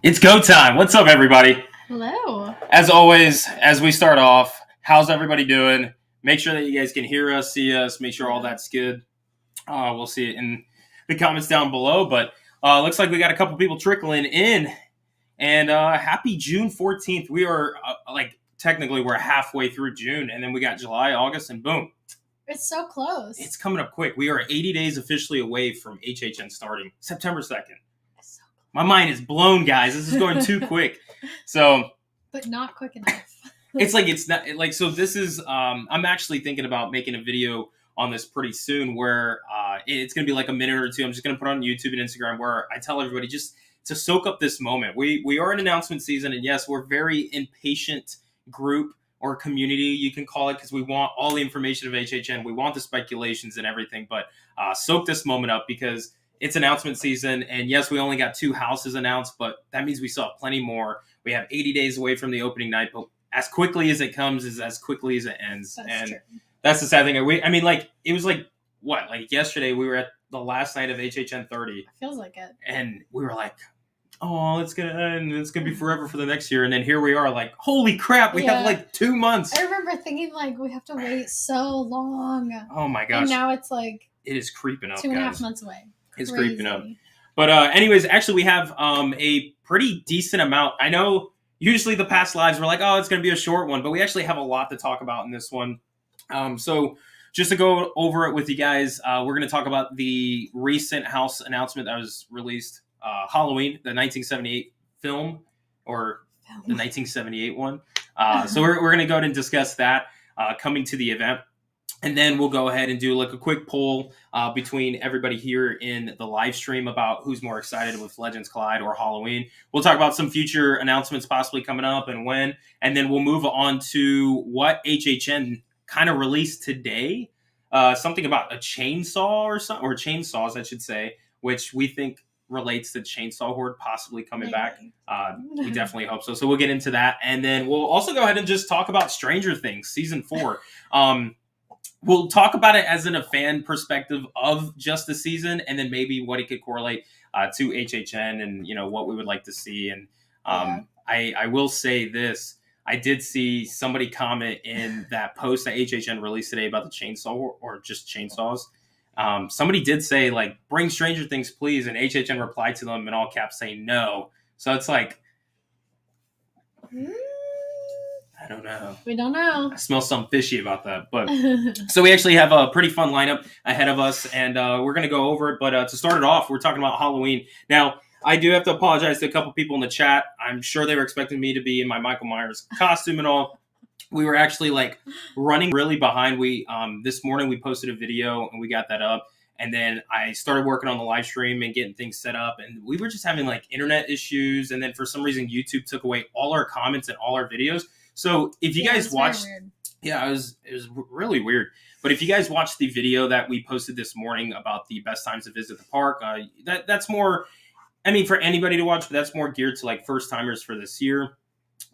It's go time. What's up, everybody? Hello. As always, as we start off, how's everybody doing? Make sure that you guys can hear us, see us, make sure all that's good. We'll see it in the comments down below. But looks like we got a couple people trickling in. And happy June 14th. We are, technically we're halfway through June. And then we got July, August, and boom. It's so close. It's coming up quick. We are 80 days officially away from HHN starting September 2nd. My mind is blown, guys. This is going too quick. So, but not quick enough. it's not like so. This is I'm actually thinking about making a video on this pretty soon, where it's going to be like a minute or two. I'm just going to put on YouTube and Instagram where I tell everybody just to soak up this moment. We are in announcement season, and yes, we're a very impatient group or community, you can call it, because we want all the information of HHN. We want the speculations and everything, but soak this moment up because it's announcement season, and yes, we only got 2 houses announced, but that means we still have plenty more. We have 80 days away from the opening night, but as quickly as it comes is as quickly as it ends. That's true. That's the sad thing. It was like yesterday we were at the last night of HHN 30. It feels like it. And we were like, oh, it's going to end. It's going to be forever for the next year. And then here we are like, holy crap, we have like 2 months. I remember thinking like we have to wait so long. Oh my gosh. And now it's like it is creeping up, 2.5 months away. It's creeping up. But anyways, actually we have a pretty decent amount. I know usually the past lives were like, oh, it's going to be a short one, but we actually have a lot to talk about in this one. So just to go over it with you guys, we're going to talk about the recent house announcement that was released, Halloween, the 1978 film, or the 1978 one. So we're going to go ahead and discuss that coming to the event. And then we'll go ahead and do like a quick poll between everybody here in the live stream about who's more excited with Legends Collide or Halloween. We'll talk about some future announcements possibly coming up and when. And then we'll move on to what HHN kind of released today. Something about a chainsaw or something, or chainsaws, I should say, which we think relates to Chainsaw Horde possibly coming back. We definitely hope so. So we'll get into that. And then we'll also go ahead and just talk about Stranger Things Season 4. We'll talk about it as in a fan perspective of just the season, and then maybe what it could correlate to HHN and, you know, what we would like to see. And I will say this. I did see somebody comment in that post that HHN released today about the chainsaw or just chainsaws. Somebody did say, like, bring Stranger Things, please. And HHN replied to them in all caps saying no. So it's like, I don't know. We don't know. I smell something fishy about that. But so we actually have a pretty fun lineup ahead of us, and we're going to go over it. But to start it off, we're talking about Halloween. Now, I do have to apologize to a couple people in the chat. I'm sure they were expecting me to be in my Michael Myers costume and all. We were actually like running really behind. We this morning we posted a video and we got that up. And then I started working on the live stream and getting things set up. And we were just having like internet issues. And then for some reason, YouTube took away all our comments and all our videos. So if you guys watched, it was really weird. But if you guys watched the video that we posted this morning about the best times to visit the park, that's more, I mean, for anybody to watch, but that's more geared to like first timers for this year.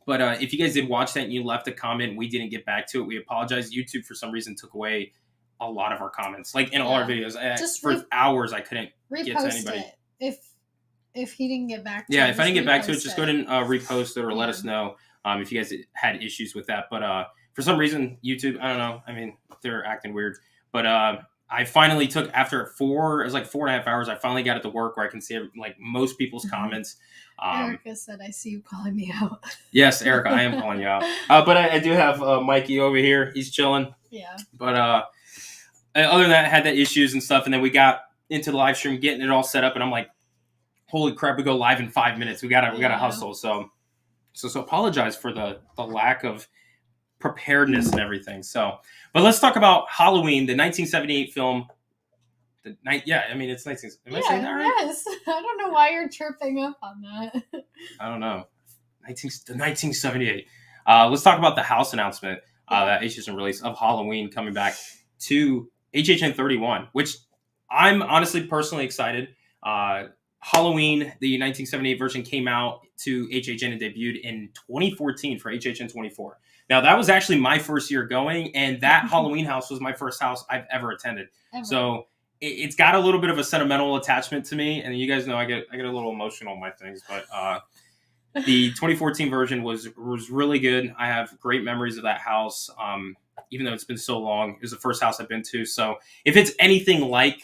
But if you guys did watch that and you left a comment and we didn't get back to it, we apologize. YouTube for some reason took away a lot of our comments, like in all our videos. For hours, I couldn't get to anybody. If he didn't get back to it. Yeah, if I didn't get back to it, just go ahead and repost it or let us know if you guys had issues with that. But for some reason, YouTube, I don't know. I mean, they're acting weird. But I finally took, after it was like 4.5 hours, I finally got it to work where I can see like most people's comments. Erica said, I see you calling me out. Yes, Erica, I am calling you out. But I do have Mikey over here. He's chilling. Yeah. But other than that, I had the issues and stuff. And then we got into the live stream, getting it all set up. And I'm like, holy crap, we go live in 5 minutes. We gotta hustle. So apologize for the lack of preparedness and everything. So, but let's talk about Halloween, the 1978 film. It's 19. Am I saying that right? Yes. I don't know why you're tripping up on that. I don't know. The 1978. Let's talk about the house announcement that HHN released of Halloween coming back to HHN 31, which I'm honestly personally excited. Halloween, the 1978 version, came out to HHN and debuted in 2014 for HHN 24. Now, that was actually my first year going, and that Halloween house was my first house I've ever attended. So it's got a little bit of a sentimental attachment to me, and you guys know I get a little emotional on my things, but The 2014 version was really good. I have great memories of that house. Even though it's been so long, it was the first house I've been to. So if it's anything like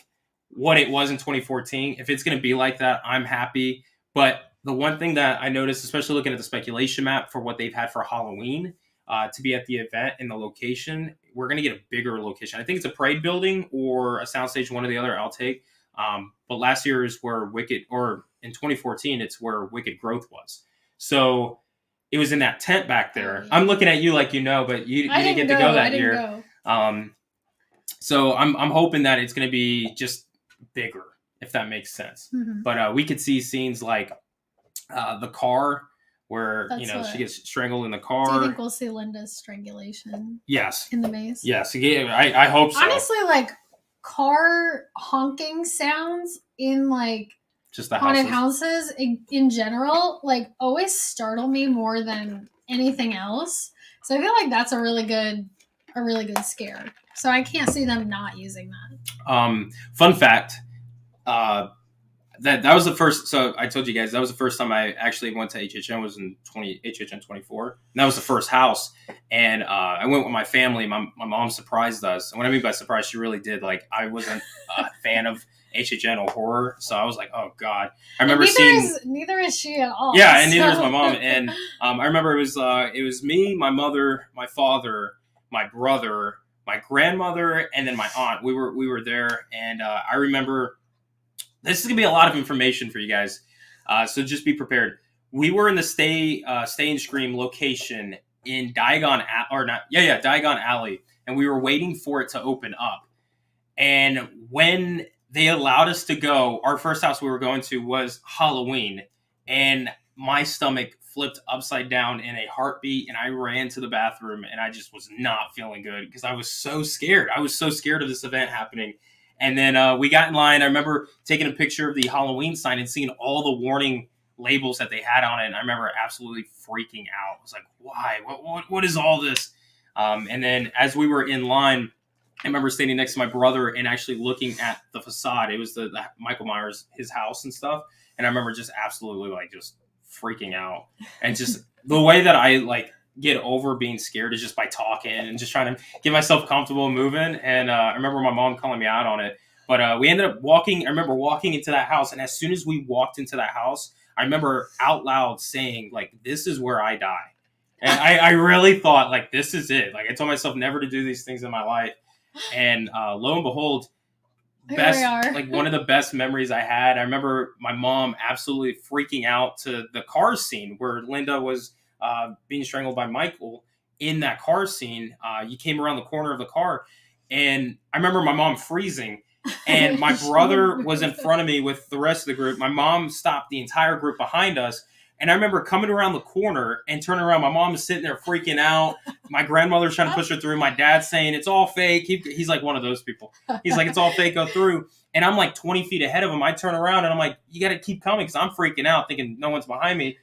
what it was in 2014, if it's going to be like that, I'm happy. But the one thing that I noticed, especially looking at the speculation map for what they've had for Halloween, to be at the event and the location, we're going to get a bigger location. I think it's a parade building or a soundstage, one or the other. I'll take. But last year is where Wicked, or in 2014, it's where Wicked Growth was. So it was in that tent back there. I'm looking at you like you know, but you didn't get to go that year. So I'm hoping that it's going to be just bigger, if that makes sense. Mm-hmm. But we could see scenes like the car where she gets strangled in the car. Do you think we'll see Linda's strangulation? Yes. In the maze? Yes. Yeah, I hope so. Honestly, like car honking sounds in like just the haunted houses in general, like always startle me more than anything else. So I feel like that's a really good scare. So I can't see them not using that. Fun fact, that was the first. So I told you guys that was the first time I actually went to HHN, was in HHN 24. And that was the first house, and I went with my family. My mom surprised us, and what I mean by surprise, she really did. Like, I wasn't a fan of HHN or horror, so I was like, oh god. I remember neither is she at all. Yeah, and neither is my mom. And I remember it was me, my mother, my father, my brother, my grandmother, and then my aunt. We were there, and I remember. This is gonna be a lot of information for you guys, so just be prepared. We were in the Stay and Scream location in Diagon Alley, and we were waiting for it to open up. And when they allowed us to go, our first house we were going to was Halloween, and my stomach flipped upside down in a heartbeat, and I ran to the bathroom, and I just was not feeling good because I was so scared. I was so scared of this event happening. And then we got in line. I remember taking a picture of the Halloween sign and seeing all the warning labels that they had on it. And I remember absolutely freaking out. I was like, why? What is all this? And then as we were in line, I remember standing next to my brother and actually looking at the facade. It was the Michael Myers, his house and stuff. And I remember just absolutely just freaking out. And just the way that I get over being scared is just by talking and just trying to get myself comfortable moving. And I remember my mom calling me out on it. But we ended up walking. I remember walking into that house. And as soon as we walked into that house, I remember out loud saying, this is where I die. And I really thought, this is it. I told myself never to do these things in my life. And lo and behold, one of the best memories I had. I remember my mom absolutely freaking out to the car scene where Linda was being strangled by Michael. In that car scene, you came around the corner of the car, and I remember my mom freezing, and my brother was in front of me with the rest of the group. My mom stopped the entire group behind us, and I remember coming around the corner and turning around. My mom was sitting there freaking out. My grandmother's trying to push her through. My dad's saying, it's all fake. He's like one of those people. He's like, it's all fake, go through. And I'm 20 feet ahead of him. I turn around, and I'm like, you got to keep coming, because I'm freaking out thinking no one's behind me.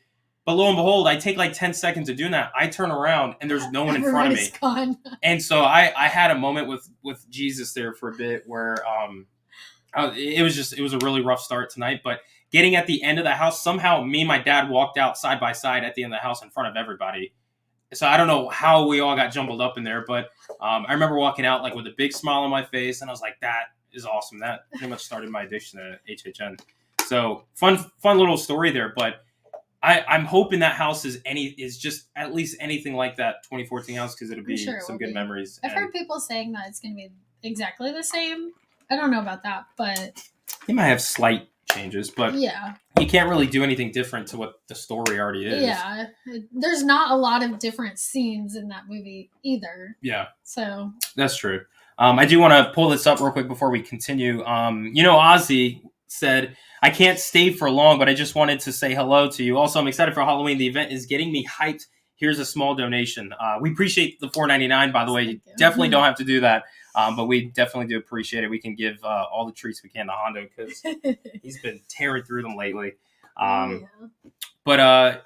But lo and behold, I take 10 seconds of doing that. I turn around and there's no one in front of me. Gone. And so I had a moment with Jesus there for a bit where it was a really rough start tonight. But getting at the end of the house, somehow me and my dad walked out side by side at the end of the house in front of everybody. So I don't know how we all got jumbled up in there, but I remember walking out with a big smile on my face, and I was like, that is awesome. That pretty much started my addiction to HHN. So fun little story there, but I'm hoping that house is just at least anything like that 2014 house, because it'll be some good memories. I've heard people saying that it's going to be exactly the same. I don't know about that, but they might have slight changes, but yeah, you can't really do anything different to what the story already is. Yeah, there's not a lot of different scenes in that movie either. Yeah, so that's true. I do want to pull this up real quick before we continue. Ozzy said, I can't stay for long, but I just wanted to say hello to you. Also, I'm excited for Halloween. The event is getting me hyped. Here's a small donation. We appreciate the $4.99, by the way. You definitely don't have to do that, but we definitely do appreciate it. We can give all the treats we can to Hondo, because he's been tearing through them lately. But a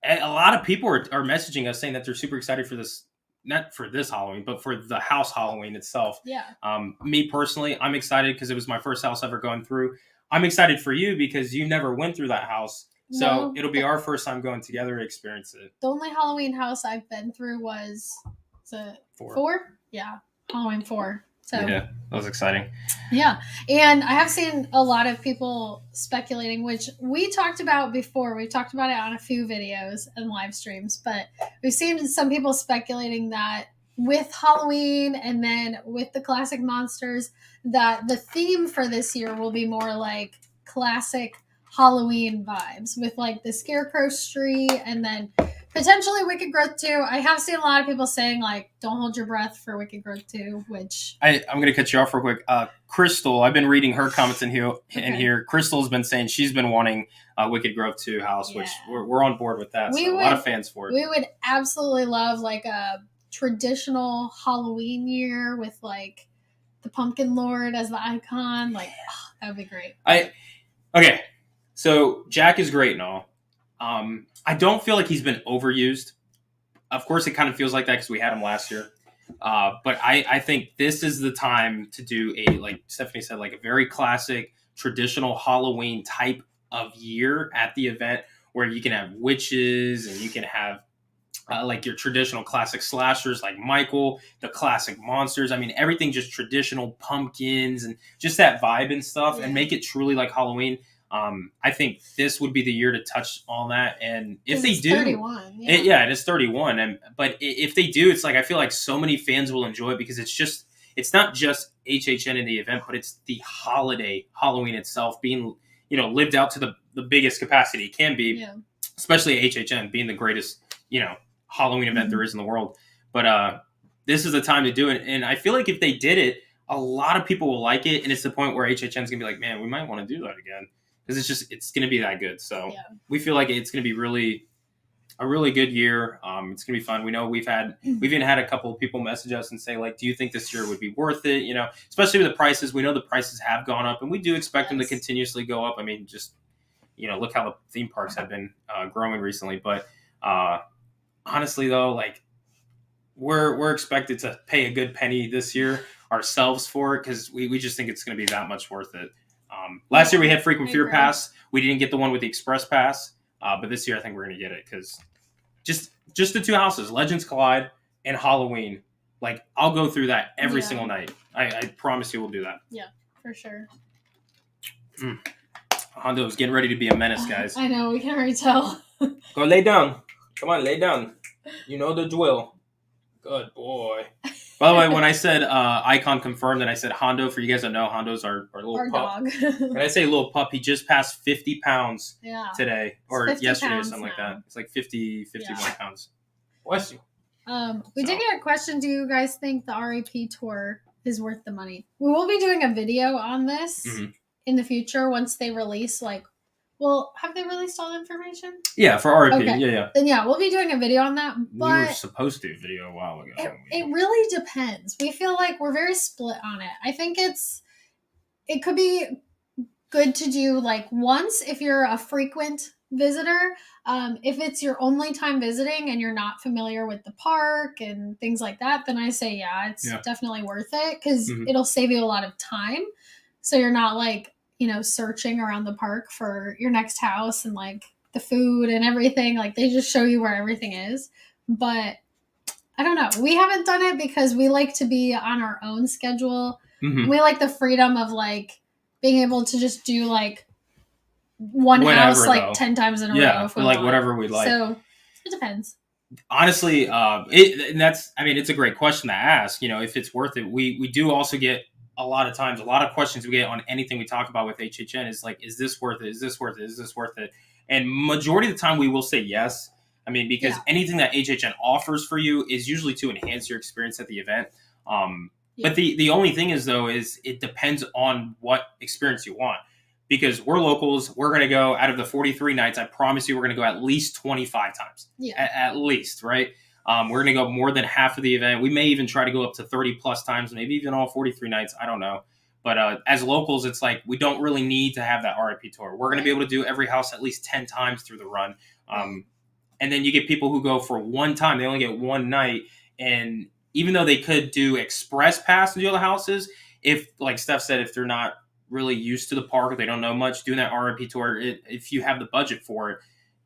lot of people are messaging us saying that they're super excited for this. Not for this Halloween, but for the house Halloween itself. Yeah. Me personally, I'm excited because it was my first house ever going through. I'm excited for you because you never went through that house. So No. it'll be our first time going together to experience it. The only Halloween house I've been through was it 4? Yeah, Halloween 4. So yeah, that was exciting. Yeah, and I have seen a lot of people speculating, which we talked about before. We've talked about it on a few videos and live streams, but we've seen some people speculating that with Halloween and then with the classic monsters, that the theme for this year will be more like classic Halloween vibes with like the Scarecrow Street and then potentially Wicked Growth 2. I have seen a lot of people saying like, "Don't hold your breath for Wicked Growth 2," which I'm going to cut you off real quick. Crystal, I've been reading her comments in here. Crystal's been saying she's been wanting Wicked Grove 2 house, which we're on board with that. A lot of fans for it. We would absolutely love like a traditional Halloween year with like the Pumpkin Lord as the icon. Like, that would be great. Okay, so Jack is great and all. I don't feel like he's been overused. Of course, it kind of feels like that because we had him last year. But I think this is the time to do like Stephanie said, like a very classic, traditional Halloween type of year at the event where you can have witches and you can have like your traditional classic slashers like Michael, the classic monsters. I mean, everything just traditional pumpkins and just that vibe and stuff and make it truly like Halloween. I think this would be the year to touch on that, and if they do, 31, it is 31. But if they do, it's like I feel like so many fans will enjoy it because it's not just HHN in the event, but it's the holiday Halloween itself being lived out to the biggest capacity it can be, especially HHN being the greatest Halloween event there is in the world. But this is the time to do it, and I feel like if they did it, a lot of people will like it, and it's the point where HHN is gonna be like, man, we might want to do that again. Because it's going to be that good. So we feel like it's going to be a really good year. It's going to be fun. We know we've even had a couple of people message us and say, like, do you think this year would be worth it? Especially with the prices. We know the prices have gone up, and we do expect them to continuously go up. I mean, just, look how the theme parks have been growing recently. But honestly, though, like, we're expected to pay a good penny this year ourselves for it because we just think it's going to be that much worth it. Last year we had Frequent Fear Pass. We didn't get the one with the Express Pass, but this year I think we're going to get it because just the two houses, Legends Collide and Halloween. Like, I'll go through that every single night. I promise you we'll do that. Yeah, for sure. Hondo's getting ready to be a menace, guys. I know, we can already tell. Go lay down. Come on, lay down. You know the drill. Good boy. By the way, when I said icon confirmed and I said Hondo, for you guys that know, Hondo's our little pup. Dog. When I say little pup, he just passed 50 pounds today or yesterday or something like that. It's like 51 pounds. Bless you. We did get a question. Do you guys think the RAP tour is worth the money? We will be doing a video on this in the future once they release well, have they released all the information? Yeah, for RAP. Okay. Yeah. Then we'll be doing a video on that. But we were supposed to do a video a while ago. It really depends. We feel like we're very split on it. I think it could be good to do like once if you're a frequent visitor. If it's your only time visiting and you're not familiar with the park and things like that, then I say it's definitely worth it because it'll save you a lot of time. So you're not like searching around the park for your next house and like the food and everything. Like they just show you where everything is. But I don't know. We haven't done it because we like to be on our own schedule. We like the freedom of like being able to just do like one house like 10 times in a row. Yeah, like whatever we like. So it depends. Honestly, it's a great question to ask. If it's worth it. We do also get a lot of times, a lot of questions we get on anything we talk about with HHN is like, is this worth it? Is this worth it? Is this worth it? And majority of the time we will say yes. I mean, because anything that HHN offers for you is usually to enhance your experience at the event. But the only thing is it depends on what experience you want. Because we're locals, we're going to go out of the 43 nights. I promise you, we're going to go at least 25 times. Yeah. At least, right? We're going to go more than half of the event. We may even try to go up to 30 plus times, maybe even all 43 nights. I don't know. But as locals, it's like we don't really need to have that RIP tour. We're going to be able to do every house at least 10 times through the run. And then you get people who go for one time. They only get one night. And even though they could do express pass and do other houses, if, like Steph said, if they're not really used to the park or they don't know much, doing that RMP tour, if you have the budget for it,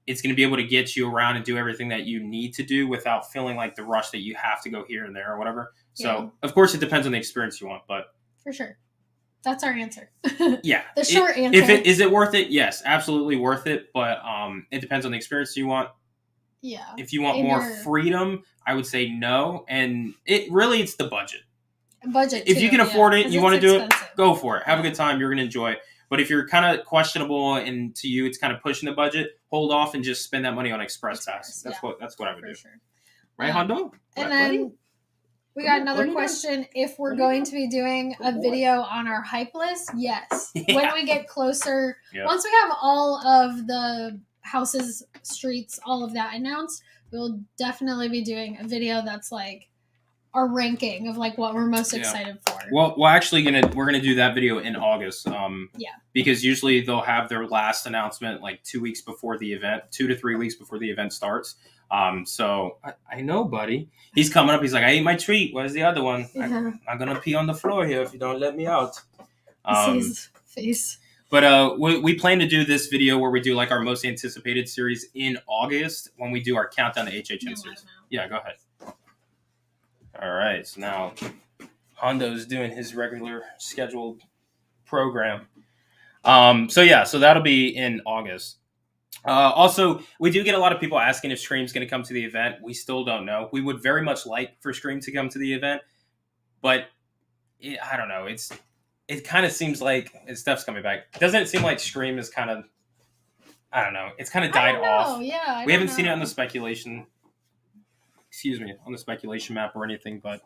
it's going to be able to get you around and do everything that you need to do without feeling like the rush that you have to go here and there or whatever. So, of course, it depends on the experience you want, but for sure. That's our answer. Yeah. The short answer. Is it worth it? Yes, absolutely worth it. But it depends on the experience you want. Yeah. If you want more freedom, I would say no. And it's the budget. If you can afford it, you want to do it, go for it. Have a good time. You're going to enjoy it. But if you're kind of questionable and to you it's kind of pushing the budget, hold off and just spend that money on Express Pass. That's what I would do. Sure. Right, Hondo? And then we got another question. If we're going to be doing a video on our hype list, yes. Yeah. When we get closer, once we have all of the houses, streets, all of that announced, we'll definitely be doing a video that's like our ranking of like what we're most excited for. Well, we're gonna do that video in August. Because usually they'll have their last announcement like 2 weeks before the event, 2 to 3 weeks before the event starts. So I know, buddy. He's coming up. He's like, I ate my treat. Where's the other one? Yeah. I'm gonna pee on the floor here if you don't let me out. His face. But we plan to do this video where we do like our most anticipated series in August when we do our countdown to HHN series. Yeah, go ahead. All right, so now Hondo's doing his regular scheduled program. So that'll be in August. Also, we do get a lot of people asking if Scream's going to come to the event. We still don't know. We would very much like for Scream to come to the event, but I don't know. It kind of seems like Steph's coming back. Doesn't it seem like Scream is kind of, I don't know. It's kind of died off. Yeah, we haven't seen it on the speculation. On the speculation map or anything, but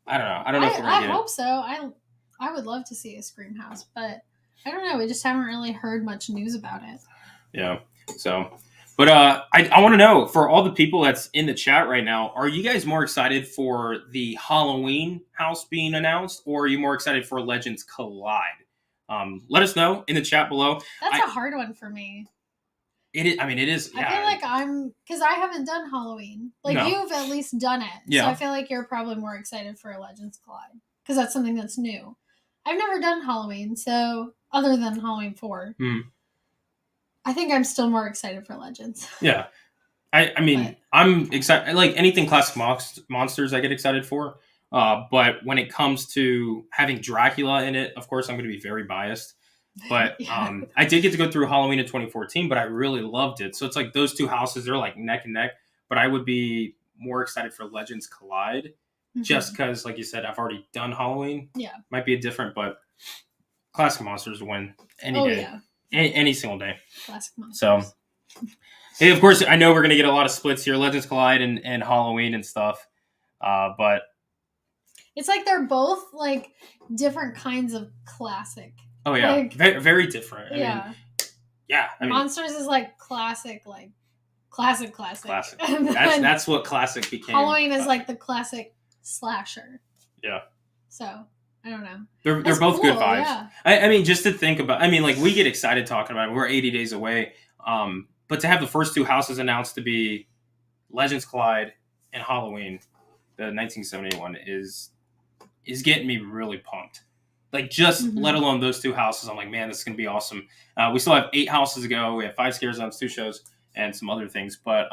I don't know. I don't know if we're going to get it. I hope so. I would love to see a Scream house, but I don't know. We just haven't really heard much news about it. Yeah. So, but I want to know, for all the people that's in the chat right now, are you guys more excited for the Halloween house being announced, or are you more excited for Legends Collide? Let us know in the chat below. That's a hard one for me. It is. I mean, it is. Yeah. I feel like because I haven't done Halloween. Like you've at least done it. Yeah. So I feel like you're probably more excited for Legends Collide because that's something that's new. I've never done Halloween, so other than Halloween 4, I think I'm still more excited for Legends. Yeah. I mean, I'm excited. Like anything classic monsters, I get excited for. But when it comes to having Dracula in it, of course, I'm going to be very biased. But I did get to go through Halloween in 2014, but I really loved it. So it's like those two houses, they're like neck and neck. But I would be more excited for Legends Collide just because, like you said, I've already done Halloween. Yeah. Might be different, but classic monsters win any day. Yeah. Any single day. Classic monsters. So, hey, of course, I know we're going to get a lot of splits here, Legends Collide and Halloween and stuff. But it's like they're both like different kinds of classic. Oh yeah, like, very, very different. I mean, Monsters is like classic. Classic. That's what classic became. Halloween is like the classic slasher. Yeah. So I don't know. They're both cool, good vibes. Yeah. I mean, just to think about. I mean, like we get excited talking about it. We're 80 days away. But to have the first two houses announced to be Legends Collide and Halloween, the 1971 is getting me really pumped. Like, just let alone those two houses, I'm like, man, this is going to be awesome. We still have 8 houses to go. We have 5 scare zones, 2 shows, and some other things. But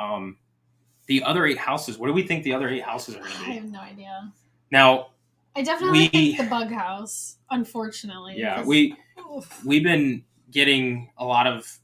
the other 8 houses, what do we think the other 8 houses are going to be? I have no idea. Now, I definitely think the bug house, unfortunately. Yeah, we've been getting a lot of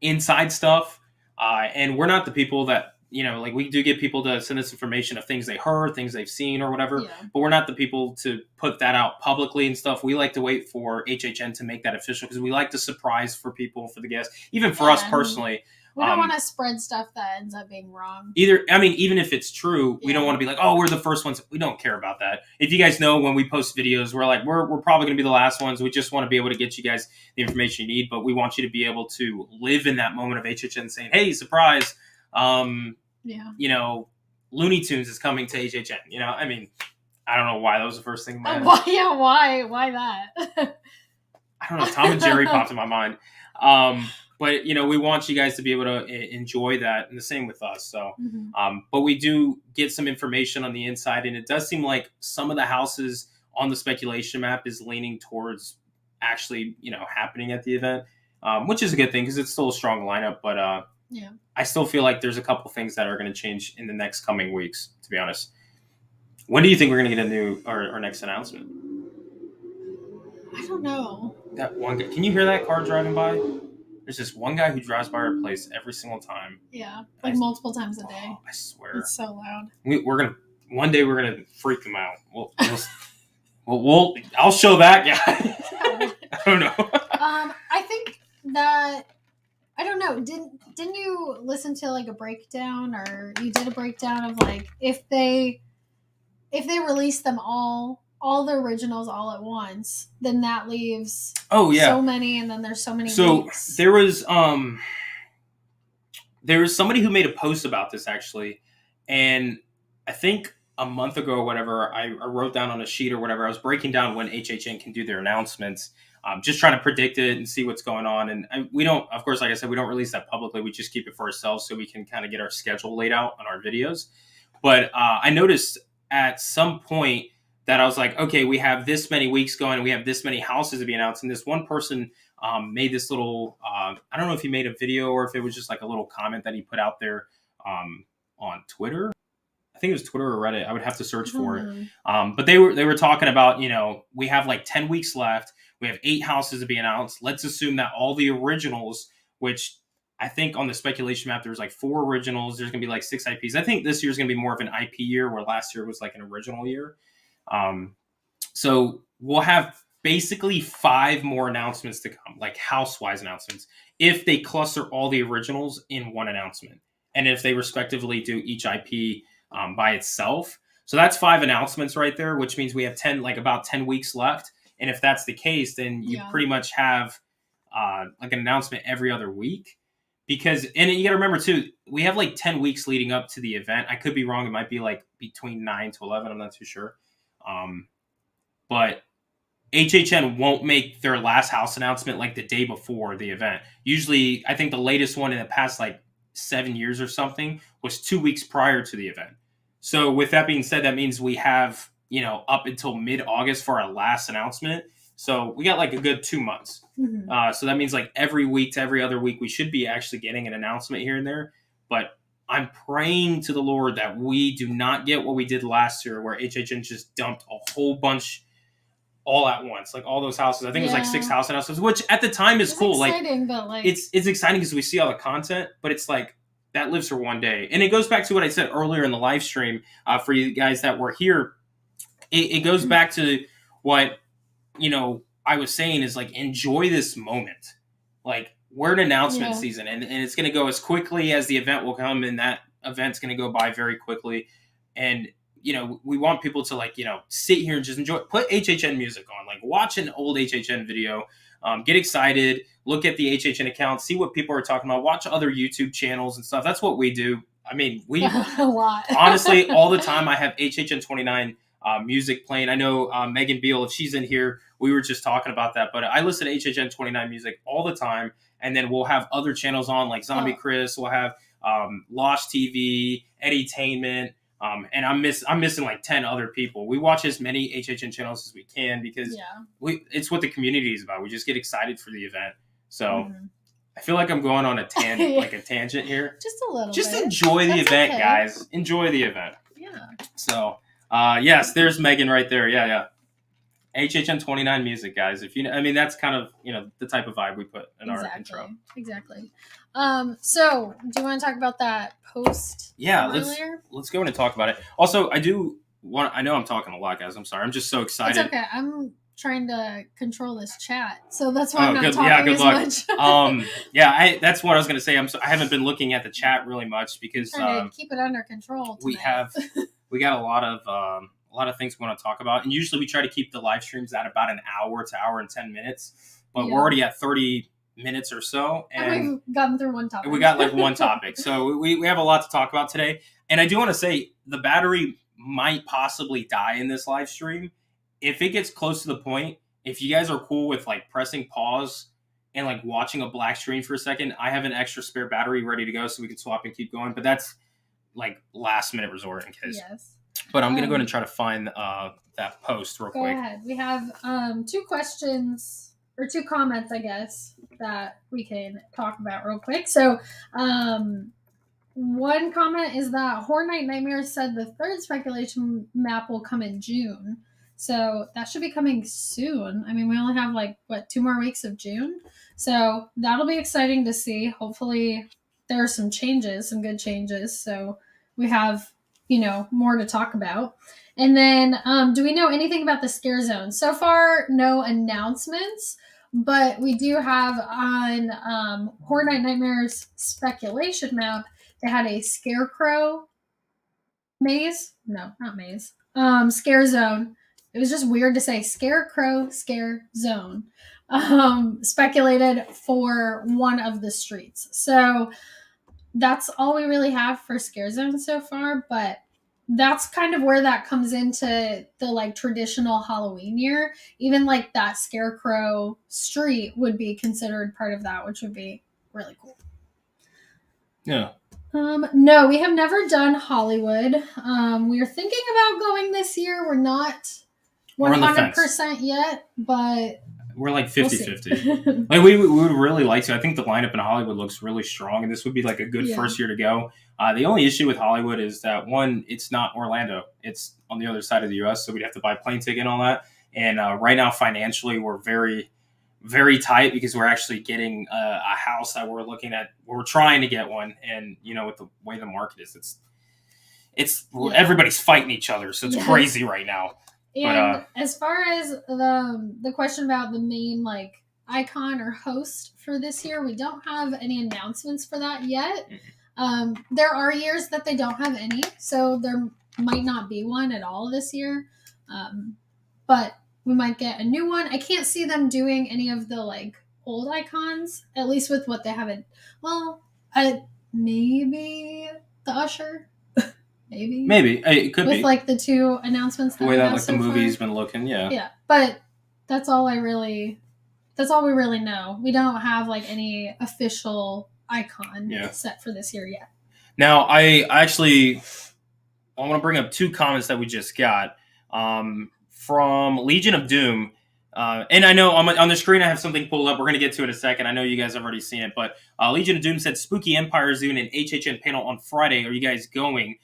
inside stuff, and we're not the people that, like we do get people to send us information of things they heard, things they've seen or whatever, but we're not the people to put that out publicly and stuff. We like to wait for HHN to make that official because we like to surprise for people, for the guests, even for us personally. We don't want to spread stuff that ends up being wrong. Even if it's true, we don't want to be like, oh, we're the first ones. We don't care about that. If you guys know when we post videos, we're like, we're probably going to be the last ones. We just want to be able to get you guys the information you need, but we want you to be able to live in that moment of HHN saying, hey, surprise. Looney Tunes is coming to HHN. I mean, I don't know why that was the first thing in my mind. Why that? I don't know. Tom and Jerry popped in my mind. But, we want you guys to be able to enjoy that, and the same with us. So, but we do get some information on the inside, and it does seem like some of the houses on the speculation map is leaning towards actually, happening at the event, which is a good thing because it's still a strong lineup. But Yeah. I still feel like there's a couple things that are going to change in the next coming weeks, to be honest. When do you think we're going to get a new our next announcement? I don't know. That one guy, can you hear that car driving by? There's this one guy who drives by our place every single time. Yeah, like multiple times a day. I swear. It's so loud. We're gonna one day we're gonna freak them out. I'll show that guy. I don't know. I think that I don't know. Didn't you listen to like a breakdown, or you did a breakdown of like if they release them all the originals all at once, then that leaves so many, and then there's so many weeks. There was somebody who made a post about this actually, and I think a month ago or whatever, I wrote down on a sheet or whatever, I was breaking down when HHN can do their announcements, just trying to predict it and see what's going on. And we don't, of course, like I said, we don't release that publicly. We just keep it for ourselves so we can kind of get our schedule laid out on our videos. But I noticed at some point that I was like, okay, we have this many weeks going and we have this many houses to be announced. And this one person made this little, I don't know if he made a video or if it was just like a little comment that he put out there on Twitter. I think it was Twitter or Reddit. I would have to search for it. But they were talking about, we have like 10 weeks left. We have 8 houses to be announced. Let's assume that all the originals, which I think on the speculation map, there's like 4 originals. There's going to be like 6 IPs. I think this year's going to be more of an IP year, where last year was like an original year. So we'll have basically 5 more announcements to come, like house-wise announcements, if they cluster all the originals in one announcement, and if they respectively do each IP by itself. So that's 5 announcements right there, which means we have about 10 weeks left. And if that's the case, then you pretty much have like an announcement every other week. And you got to remember too, we have like 10 weeks leading up to the event. I could be wrong. It might be like between 9 to 11. I'm not too sure. But HHN won't make their last house announcement like the day before the event. Usually, I think the latest one in the past like 7 years or something was 2 weeks prior to the event. So with that being said, that means we have, up until mid-August for our last announcement. So we got like a good 2 months. Mm-hmm. So that means like every week to every other week, we should be actually getting an announcement here and there. But I'm praying to the Lord that we do not get what we did last year, where HHN just dumped a whole bunch all at once, like all those houses. I think it was like 6 house announcements, which at the time is cool. Exciting, but like it's exciting because we see all the content, but it's like that lives for one day. And it goes back to what I said earlier in the live stream for you guys that were here. It goes back to what I was saying is like, enjoy this moment. Like, we're in announcement season, and it's going to go as quickly as the event will come, and that event's going to go by very quickly. And we want people to like sit here and just enjoy. Put HHN music on, like watch an old HHN video, get excited, look at the HHN account, see what people are talking about, watch other YouTube channels and stuff. That's what we do. I mean, we a lot. Honestly, all the time I have HHN 29 music playing. I know Megan Beal, if she's in here, we were just talking about that, but I listen to HHN 29 music all the time. And then we'll have other channels on, like Zombie Chris. We'll have Lost TV, Edutainment, and I'm missing like 10 other people. We watch as many HHN channels as we can because it's what the community is about. We just get excited for the event. So I feel like I'm going on a tangent here. Just a little. Just bit. Enjoy the event, okay. guys. Enjoy the event. Yeah. So yes, there's Megan right there. Yeah. HHN 29 music, guys. That's kind of the type of vibe we put in our intro. Exactly. So do you want to talk about that post? Yeah, let's go in and talk about it. Also, I know I'm talking a lot, guys. I'm sorry. I'm just so excited. It's okay. I'm trying to control this chat, so that's why I'm not talking good as luck. much. That's what I was going to say. I haven't been looking at the chat really much because keep it under control. Tonight. We got a lot of things we want to talk about, and usually we try to keep the live streams at about an hour to hour and 10 minutes, but we're already at 30 minutes or so, and we've gotten through one topic. We got like one topic, so we have a lot to talk about today. And I do want to say the battery might possibly die in this live stream. If it gets close to the point, if you guys are cool with like pressing pause and like watching a black screen for a second, I have an extra spare battery ready to go so we can swap and keep going, but that's like last minute resort in case. Yes. But I'm gonna go ahead and try to find that post real quick. Go ahead. We have 2 questions or 2 comments, I guess, that we can talk about real quick. So, one comment is that Horror Night Nightmares said the 3rd speculation map will come in June. So that should be coming soon. I mean, we only have 2 more weeks of June. So that'll be exciting to see. Hopefully there are some changes, some good changes. So we have, more to talk about. And then, do we know anything about the scare zone? So far, no announcements. But we do have on Horror Night Nightmares speculation map, they had a scarecrow maze. No, not maze. Scare zone. It was just weird to say scarecrow scare zone. Speculated for one of the streets. So that's all we really have for scare zone so far, but that's kind of where that comes into the traditional Halloween year. Even that scarecrow street would be considered part of that, which would be really cool. Yeah. No, we have never done Hollywood. We are thinking about going this year. We're not 100% yet, but we're 50-50. We would really like to. I think the lineup in Hollywood looks really strong, and this would be a good first year to go. The only issue with Hollywood is that, one, it's not Orlando. It's on the other side of the U.S., so we'd have to buy a plane ticket and all that. And right now, financially, we're very, very tight because we're actually getting a house that we're looking at. We're trying to get one, and with the way the market is, everybody's fighting each other, so it's crazy right now. And as far as the question about the main icon or host for this year, we don't have any announcements for that yet. There are years that they don't have any, so there might not be one at all this year. But we might get a new one. I can't see them doing any of the old icons, at least with what they haven't. Well, maybe the Usher. Maybe it could be with the 2 announcements. The way that the movie's been looking, yeah. But that's all we really know. We don't have any official icon set for this year yet. Now, I want to bring up 2 comments that we just got from Legion of Doom. And I know on the screen I have something pulled up. We're going to get to it in a second. I know you guys have already seen it, but Legion of Doom said Spooky Empire is doing an HHN panel on Friday. Are you guys going?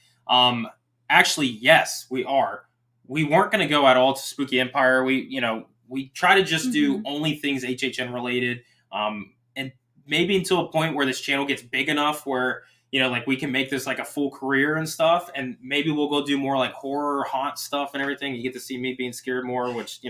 Actually, yes, we are. We weren't going to go at all to Spooky Empire. We try to just do only things HHN related. And maybe until a point where this channel gets big enough where, we can make this a full career and stuff. And maybe we'll go do more horror, haunt stuff and everything. You get to see me being scared more, which,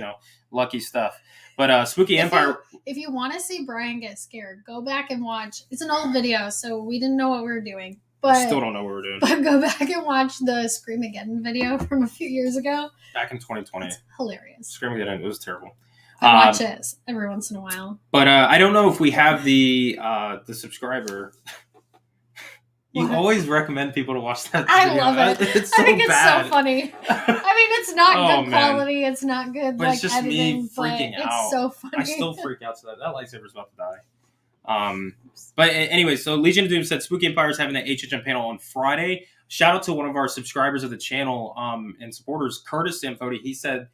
lucky stuff. But Spooky Empire. If you want to see Brian get scared, go back and watch. It's an old video, so we didn't know what we were doing. But still don't know what we're doing. But go back and watch the Screamageddon video from a few years ago. Back in 2020. It's hilarious. Screamageddon, it was terrible. I watch it every once in a while. But I don't know if we have the subscriber. You always recommend people to watch that video. I love it. It's so bad. It's so funny. I mean, it's not good quality. It's not good but it's just editing, me freaking out. It's so funny. I still freak out to that. That lightsaber's about to die. But anyway, so Legion of Doom said Spooky Empire is having an HHN panel on Friday. Shout out to one of our subscribers of the channel and supporters, Curtis Samfodi. He said,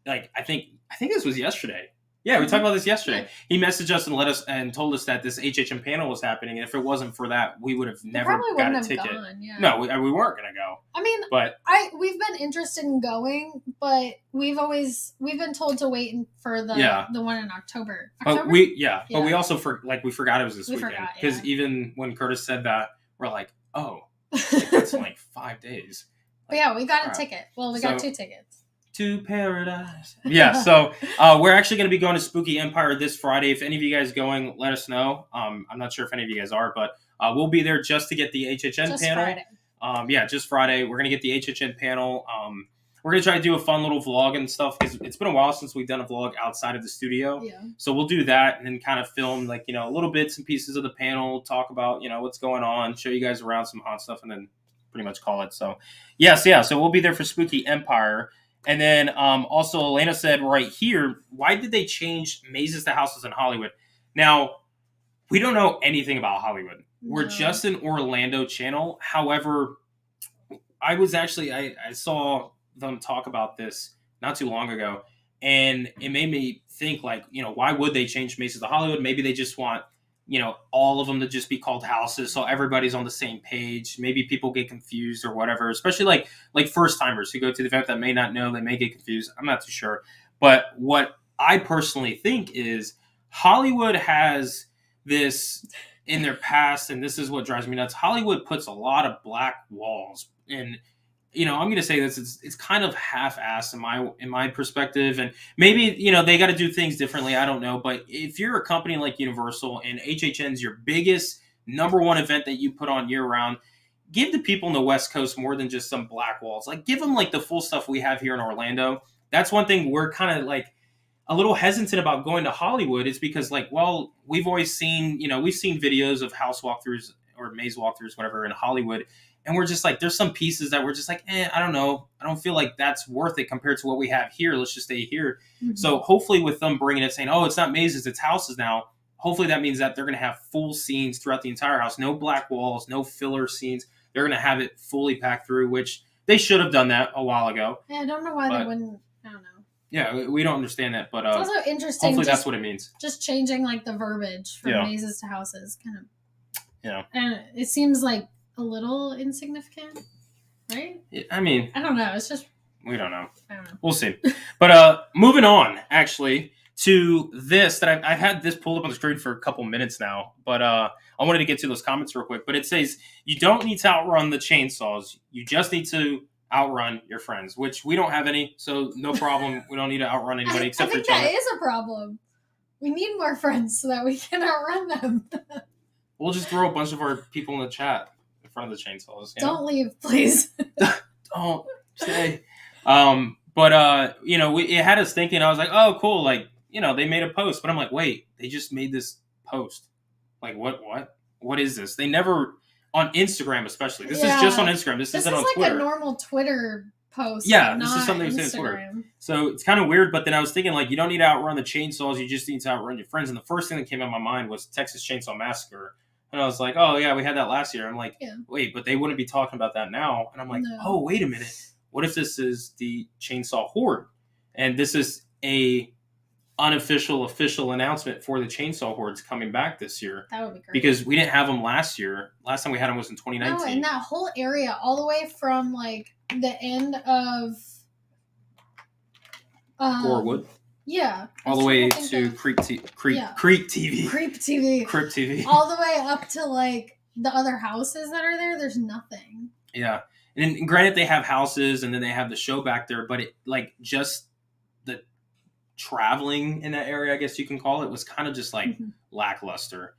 I think this was yesterday. Yeah, we talked about this yesterday. Yeah. He messaged us and told us that this HHN panel was happening, and if it wasn't for that, we would have never got a ticket. Gone, yeah. No, we weren't going to go. I mean, but we've been interested in going, but we've been told to wait for the one in October. But we also we forgot it was this weekend because even when Curtis said that, we're like, oh, that's in 5 days. But yeah, we got a ticket. Well, we got 2 tickets. To paradise. Yeah, so we're actually going to be going to Spooky Empire this Friday. If any of you guys going, let us know. I'm not sure if any of you guys are, but we'll be there just to get the HHN panel. Friday. Just Friday. We're going to get the HHN panel. We're going to try to do a fun little vlog and stuff because it's been a while since we've done a vlog outside of the studio. Yeah. So we'll do that and then kind of film little bits and pieces of the panel, talk about what's going on, show you guys around some hot stuff, and then pretty much call it. So so we'll be there for Spooky Empire. And then also Elena said right here, why did they change mazes to houses in Hollywood? Now, we don't know anything about Hollywood. No. We're just an Orlando channel. However, I was actually I saw them talk about this not too long ago, and it made me think like, why would they change Macy's to Hollywood? Maybe they just want, all of them to just be called houses, so everybody's on the same page. Maybe people get confused or whatever, especially like first timers who go to the event that may not know, they may get confused. I'm not too sure, but what I personally think is Hollywood has this in their past, and this is what drives me nuts. Hollywood puts a lot of black walls, and I'm going to say this: it's kind of half-assed in my perspective, and maybe they got to do things differently. I don't know, but if you're a company like Universal and HHN's your biggest number one event that you put on year round, give the people in the West Coast more than just some black walls. Like give them like the full stuff we have here in Orlando. That's one thing we're kind of like a little hesitant about going to Hollywood is because we've always seen, we've seen videos of house walkthroughs or maze walkthroughs, whatever, in Hollywood. And we're just like, there's some pieces that we're just like, I don't know. I don't feel like that's worth it compared to what we have here. Let's just stay here. Mm-hmm. So hopefully with them bringing it, saying, it's not mazes, it's houses now. Hopefully that means that they're going to have full scenes throughout the entire house. No black walls, no filler scenes. They're going to have it fully packed through, which they should have done that a while ago. Yeah, I don't know why they wouldn't. I don't know. Yeah, we don't understand that, but it's also interesting. Hopefully that's what it means. Just changing like the verbiage from mazes to houses, kind of. Yeah. And it seems like a little insignificant, right? I mean, I don't know. It's just we don't know. I don't know. We'll see. But moving on, actually, to this that I've had this pulled up on the screen for a couple minutes now, but I wanted to get to those comments real quick. But it says you don't need to outrun the chainsaws. You just need to outrun your friends, which we don't have any, so no problem. We don't need to outrun anybody except for each other. I think that is a problem. We need more friends so that we can outrun them. We'll just throw a bunch of our people in the chat in front of the chainsaws. Don't leave, please. Don't stay. But it had us thinking. I was like, oh, cool. Like, they made a post, but I'm like, wait, they just made this post. Like, what is this? They never. On Instagram, especially. This is just on Instagram. This isn't on Twitter. This is like a normal Twitter post. Yeah, this is something they say on Twitter. So it's kind of weird, but then I was thinking, like, you don't need to outrun the chainsaws. You just need to outrun your friends. And the first thing that came in my mind was Texas Chainsaw Massacre. And I was like, oh, yeah, we had that last year. I'm like, wait, but they wouldn't be talking about that now. And I'm like, oh, wait a minute. What if this is the Chainsaw Horde? And this is a official announcement for the Chainsaw Hordes coming back this year. That would be great. Because we didn't have them last year. Last time we had them was in 2019. No, and that whole area, all the way from like the end of Gorewood. Yeah. All the way to Creep TV. Creep TV. All the way up to like the other houses that are there. There's nothing. Yeah. And granted, they have houses and then they have the show back there, but it like just the traveling in that area, I guess you can call it, was kind of just like lackluster.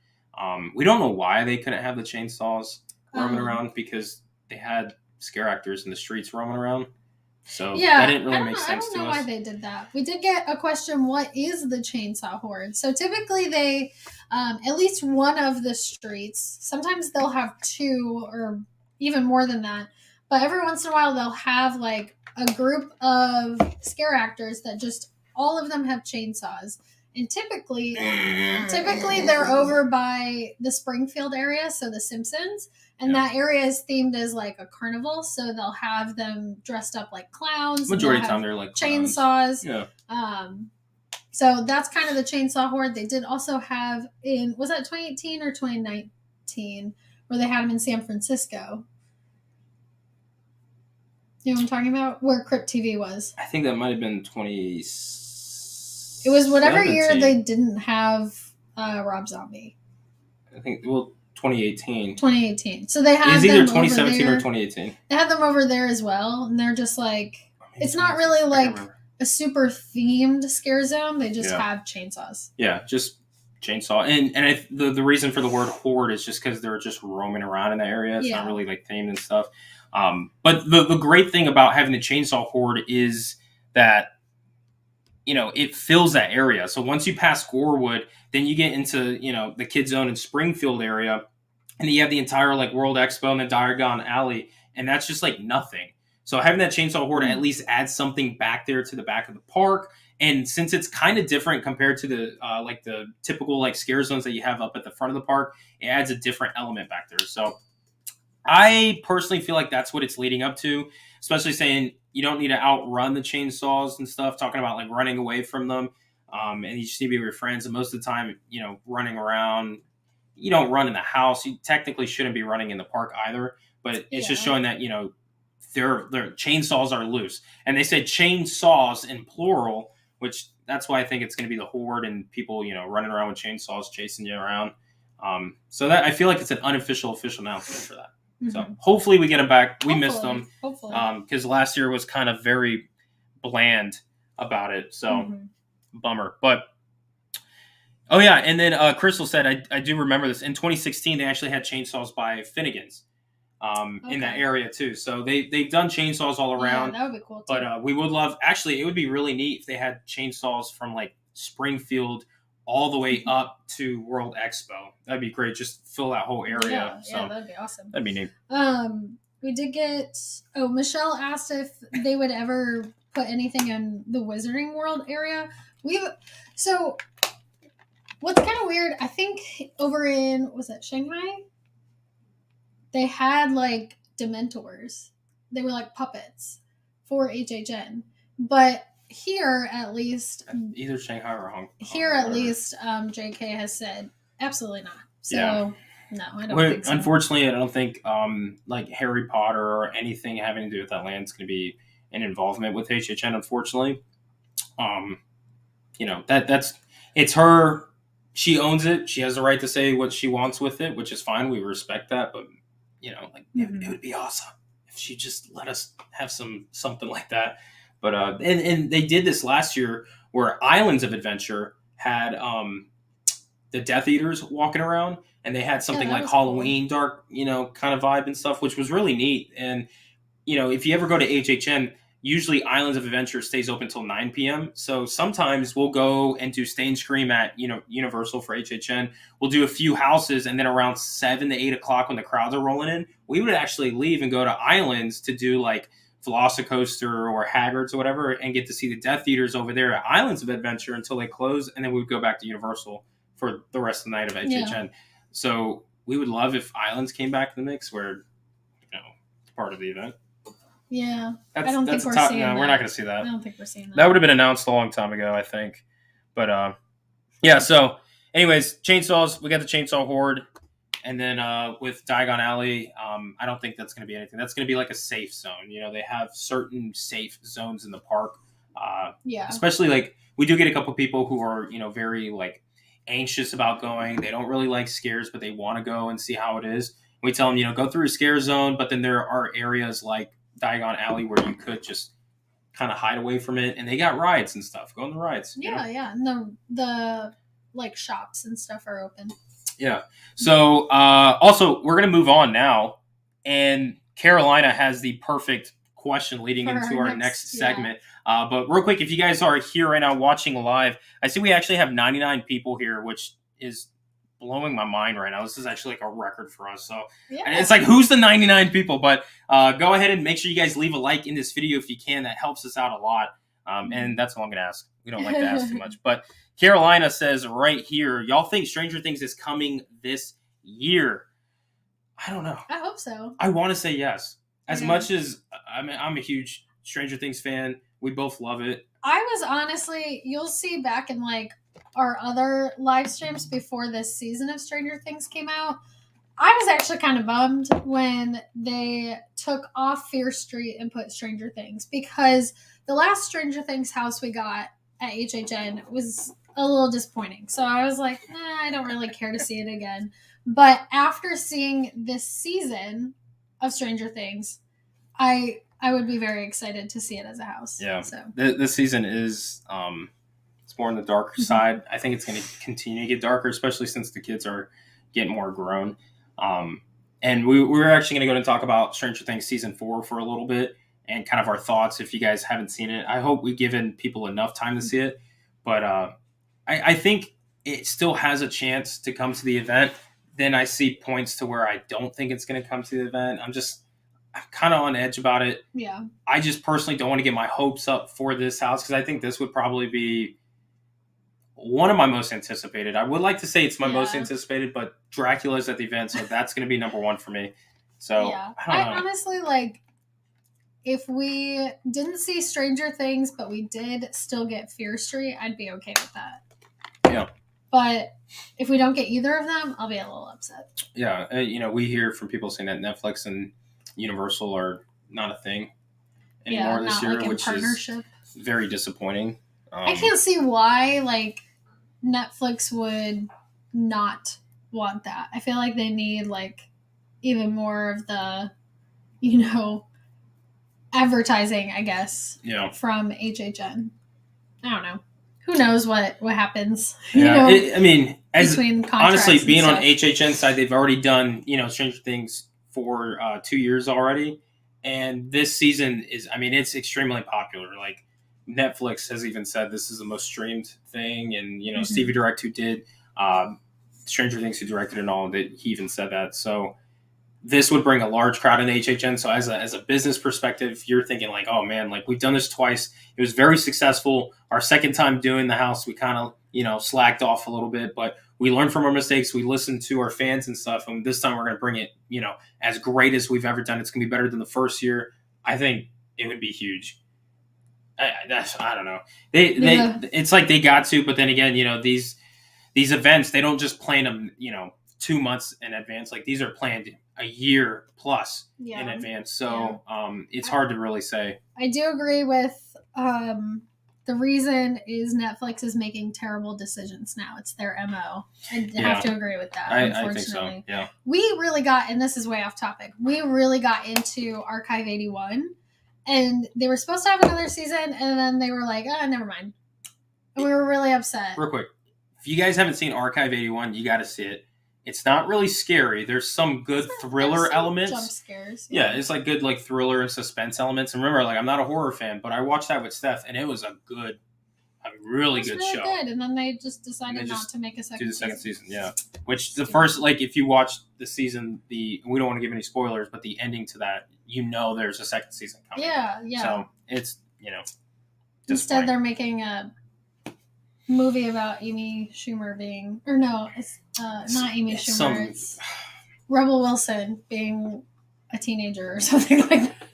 We don't know why they couldn't have the chainsaws roaming around because they had scare actors in the streets roaming around. So that didn't really make sense to us. I don't know why they did that. We did get a question, what is the Chainsaw Horde? So typically they, at least one of the streets, sometimes they'll have two or even more than that, but every once in a while they'll have like a group of scare actors that just, all of them have chainsaws. And typically they're over by the Springfield area, so the Simpsons. And that area is themed as like a carnival, so they'll have them dressed up like clowns. Majority of the time they're like chainsaws. Clowns. Yeah. So that's kind of the Chainsaw Horde. They did also have was that 2018 or 2019, where they had them in San Francisco. You know what I'm talking about? Where Crypt TV was. I think that might have been 20. It was whatever year they didn't have Rob Zombie. I think 2018. 2018. So they had them either 2017 or 2018. They had them over there as well, and they're just like, it's not really like a super themed scare zone. They just have chainsaws. Yeah, just chainsaw. And the reason for the word horde is just because they're just roaming around in the area. It's not really like themed and stuff. But the great thing about having the Chainsaw Horde is that it fills that area. So once you pass Gorewood, then you get into, the Kid Zone and Springfield area, and then you have the entire like World Expo and the Diagon Alley, and that's just like nothing. So having that Chainsaw Horde at least adds something back there to the back of the park. And since it's kind of different compared to the like the typical like scare zones that you have up at the front of the park, it adds a different element back there. So I personally feel like that's what it's leading up to, especially saying you don't need to outrun the chainsaws and stuff, talking about like running away from them. And you just need to be with your friends. And most of the time, running around, you don't run in the house. You technically shouldn't be running in the park either. But it's just showing that, their chainsaws are loose. And they say chainsaws in plural, which that's why I think it's going to be the horde and people, running around with chainsaws chasing you around. So that I feel like it's an unofficial official announcement for that. Mm-hmm. So hopefully we get them back. We missed them. Hopefully. Because last year was kind of very bland about it. So bummer. But oh yeah, and then Crystal said I do remember this. In 2016 they actually had chainsaws by Finnegan's. In that area too. So they've done chainsaws all around. Yeah, that would be cool too. But we would love, actually it would be really neat if they had chainsaws from like Springfield all the way up to World Expo. That'd be great. Just fill that whole area. Yeah, that'd be awesome. That'd be neat. We did get, Michelle asked if they would ever put anything in the Wizarding World area. So what's kind of weird, I think over in, was it Shanghai? They had like Dementors. They were like puppets for HHN. But here, at least, either Shanghai or Hong Kong. Here, at least, JK has said absolutely not. So, no, I don't think so. Unfortunately, I don't think like Harry Potter or anything having to do with that land is going to be an involvement with HHN. Unfortunately, that's it's her. She owns it. She has the right to say what she wants with it, which is fine. We respect that, but it would be awesome if she just let us have something like that. But and they did this last year where Islands of Adventure had the Death Eaters walking around, and they had something like Halloween dark, kind of vibe and stuff, which was really neat. And if you ever go to HHN, usually Islands of Adventure stays open till 9 p.m. So sometimes we'll go and do Stain Scream at Universal for HHN. We'll do a few houses, and then around 7 to 8 o'clock when the crowds are rolling in, we would actually leave and go to Islands to do like Velocicoaster or Hagrid's or whatever, and get to see the Death Eaters over there at Islands of Adventure until they close, and then we would go back to Universal for the rest of the night of HHN. Yeah. So we would love if Islands came back in the mix, where it's part of the event. Yeah, I don't think we're seeing that. No, we're not going to see that. I don't think we're seeing that. That would have been announced a long time ago, I think. But yeah. So, anyways, chainsaws. We got the chainsaw horde. And then with Diagon Alley, I don't think that's going to be anything. That's going to be like a safe zone. They have certain safe zones in the park. Especially like we do get a couple people who are, very like anxious about going. They don't really like scares, but they want to go and see how it is. We tell them, go through a scare zone, but then there are areas like Diagon Alley where you could just kind of hide away from it. And they got rides and stuff. Go on the rides. Yeah. And the like shops and stuff are open. Yeah. So also, we're going to move on now. And Carolina has the perfect question leading into our next segment. But real quick, if you guys are here right now watching live, I see we actually have 99 people here, which is blowing my mind right now. This is actually like a record for us. So it's like, who's the 99 people? But go ahead and make sure you guys leave a like in this video if you can. That helps us out a lot. And that's all I'm going to ask. We don't like to ask too much. But Carolina says right here, y'all think Stranger Things is coming this year? I don't know. I hope so. I want to say yes. As much as I'm a huge Stranger Things fan, we both love it. I was honestly, you'll see back in like our other live streams before this season of Stranger Things came out, I was actually kind of bummed when they took off Fear Street and put Stranger Things, because the last Stranger Things house we got at HHN was a little disappointing. So I was like, I don't really care to see it again. But after seeing this season of Stranger Things, I would be very excited to see it as a house. Yeah. So this season is it's more on the darker side. I think it's going to continue to get darker, especially since the kids are getting more grown. And we're actually going to go and talk about Stranger Things season 4 for a little bit and kind of our thoughts if you guys haven't seen it. I hope we've given people enough time to see it. But I think it still has a chance to come to the event. Then I see points to where I don't think it's going to come to the event. I'm kind of on edge about it. Yeah. I just personally don't want to get my hopes up for this house, because I think this would probably be one of my most anticipated. I would like to say it's my most anticipated, but Dracula's at the event, so that's going to be number one for me. So yeah, I don't know. honestly like. If we didn't see Stranger Things, but we did still get Fear Street, I'd be okay with that. Yeah. But if we don't get either of them, I'll be a little upset. Yeah, you know, we hear from people saying that Netflix and Universal are not a thing anymore this year, like which partnership. is very disappointing. I can't see why like Netflix would not want that. I feel like they need like even more of the, you know, advertising, I guess, Yeah. from HHN. I don't know. Who knows what happens? Yeah, you know, I mean, as between contracts honestly, being on stuff. HHN side, they've already done, you know, Stranger Things for 2 years already, and this season is, I mean, it's extremely popular. Like Netflix has even said this is the most streamed thing, and you know, Stevie Direct, who did Stranger Things, who directed it and all, that he even said that. So this would bring a large crowd in HHN. So as a business perspective, you're thinking like, oh man, like we've done this twice. It was very successful. Our second time doing the house, we kind of, you know, slacked off a little bit, but we learned from our mistakes. We listened to our fans and stuff. And this time we're going to bring it, you know, as great as we've ever done. It's going to be better than the first year. I think it would be huge. I don't know. It's like they got to, but then again, you know, these events, they don't just plan them, you know, 2 months in advance. Like these are planned a year plus in advance. So it's hard to really say. I do agree with the reason is Netflix is making terrible decisions now. It's their MO. I have to agree with that, unfortunately. I think so, yeah. We really got, and this is way off topic, we really got into Archive 81. And they were supposed to have another season, and then they were like, never mind. And we were really upset. Real quick, if you guys haven't seen Archive 81, you got to see it. It's not really scary. There's some good thriller elements. Jump scares. Yeah, it's like good like thriller and suspense elements. And remember, like I'm not a horror fan, but I watched that with Steph, and it was a really good show. Good. And then they just decided not to make a second. Do the second season, yeah. Which the first, like if you watch the season, we don't want to give any spoilers, but the ending to that, you know, there's a second season coming. Yeah. So it's, you know, instead they're making a movie about Amy Schumer being, or no, it's not Amy Schumer. It's Rebel Wilson being a teenager or something like that.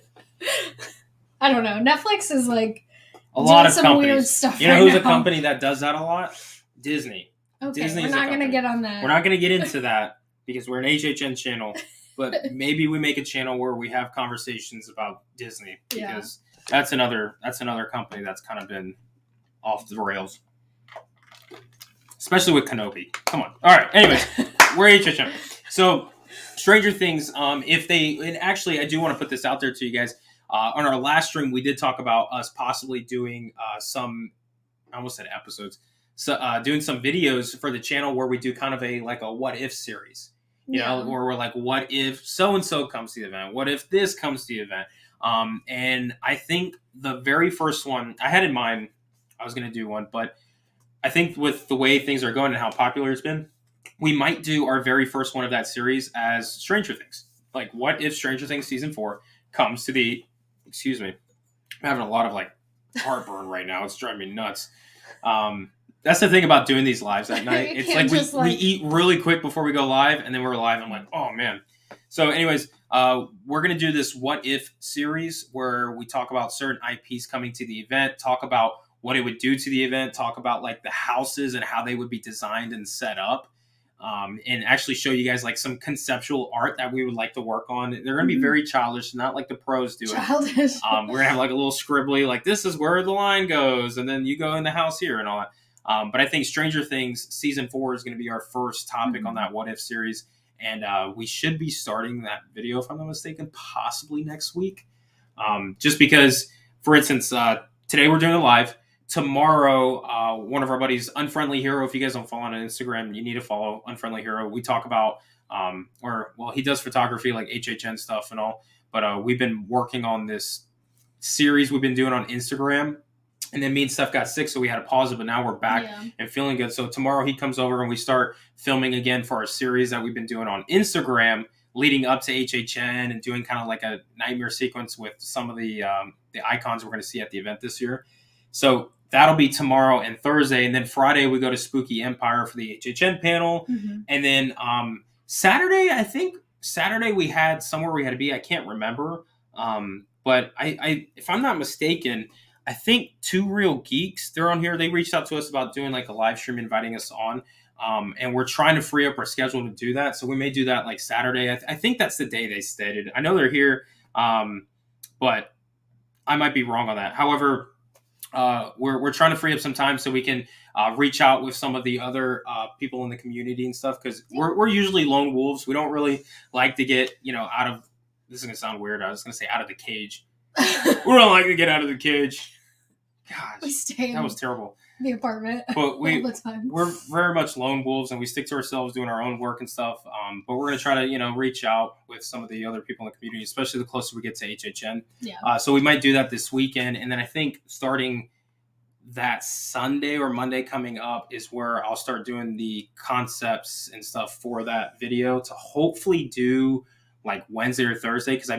I don't know. Netflix is like a lot of some companies. Weird stuff. You know who's a company that does that a lot? Disney. Okay, Disney's we're not going to get on that. We're not going to get into that because we're an HHN channel. But maybe we make a channel where we have conversations about Disney because that's another company that's kind of been off the rails. Especially with Kenobi. Come on. All right. Anyways, we're HHN. So, Stranger Things, and actually, I do want to put this out there to you guys. On our last stream, we did talk about us possibly doing some, I almost said episodes, so doing some videos for the channel where we do kind of a what if series. You know, where we're like, what if so-and-so comes to the event? What if this comes to the event? And I think the very first one, I had in mind, I was going to do one, but I think with the way things are going and how popular it's been, we might do our very first one of that series as Stranger Things. Like, what if Stranger Things Season 4 comes to the... Excuse me. I'm having a lot of, heartburn right now. It's driving me nuts. That's the thing about doing these lives at night. It's like we eat really quick before we go live, and then we're live. I'm like, oh, man. So, anyways, we're going to do this What If series where we talk about certain IPs coming to the event, talk about what it would do to the event, talk about, the houses and how they would be designed and set up, and actually show you guys, some conceptual art that we would like to work on. They're going to be very childish, not like the pros do it. Childish. We're going to have, a little scribbly, this is where the line goes, and then you go in the house here and all that. But I think Stranger Things Season 4 is going to be our first topic on that What If series. And we should be starting that video, if I'm not mistaken, possibly next week. Just because, for instance, today we're doing a live. Tomorrow, one of our buddies, Unfriendly Hero, if you guys don't follow on Instagram, you need to follow Unfriendly Hero. We talk about, he does photography, like HHN stuff and all. But we've been working on this series we've been doing on Instagram. And then me and Steph got sick, so we had to pause it, but now we're back and feeling good. So tomorrow he comes over and we start filming again for our series that we've been doing on Instagram leading up to HHN and doing kind of like a nightmare sequence with some of the icons we're going to see at the event this year. So that'll be tomorrow and Thursday. And then Friday we go to Spooky Empire for the HHN panel. And then Saturday, I think Saturday we had somewhere we had to be. I can't remember. But I if I'm not mistaken, I think Two Real Geeks, they're on here. They reached out to us about doing like a live stream, inviting us on. And we're trying to free up our schedule to do that. So we may do that like Saturday. I think that's the day they stated. I know they're here, but I might be wrong on that. However, we're trying to free up some time so we can reach out with some of the other people in the community and stuff, because we're usually lone wolves. We don't really like to get out of. This is gonna sound weird. I was gonna say out of the cage. We don't like to get out of the cage. Gosh, We stay that in was terrible. the apartment But all the time. we're very much lone wolves, and we stick to ourselves doing our own work and stuff. But we're gonna try to reach out with some of the other people in the community, especially the closer we get to HHN. Yeah. So we might do that this weekend, and then I think starting that Sunday or Monday coming up is where I'll start doing the concepts and stuff for that video to hopefully do like Wednesday or Thursday, because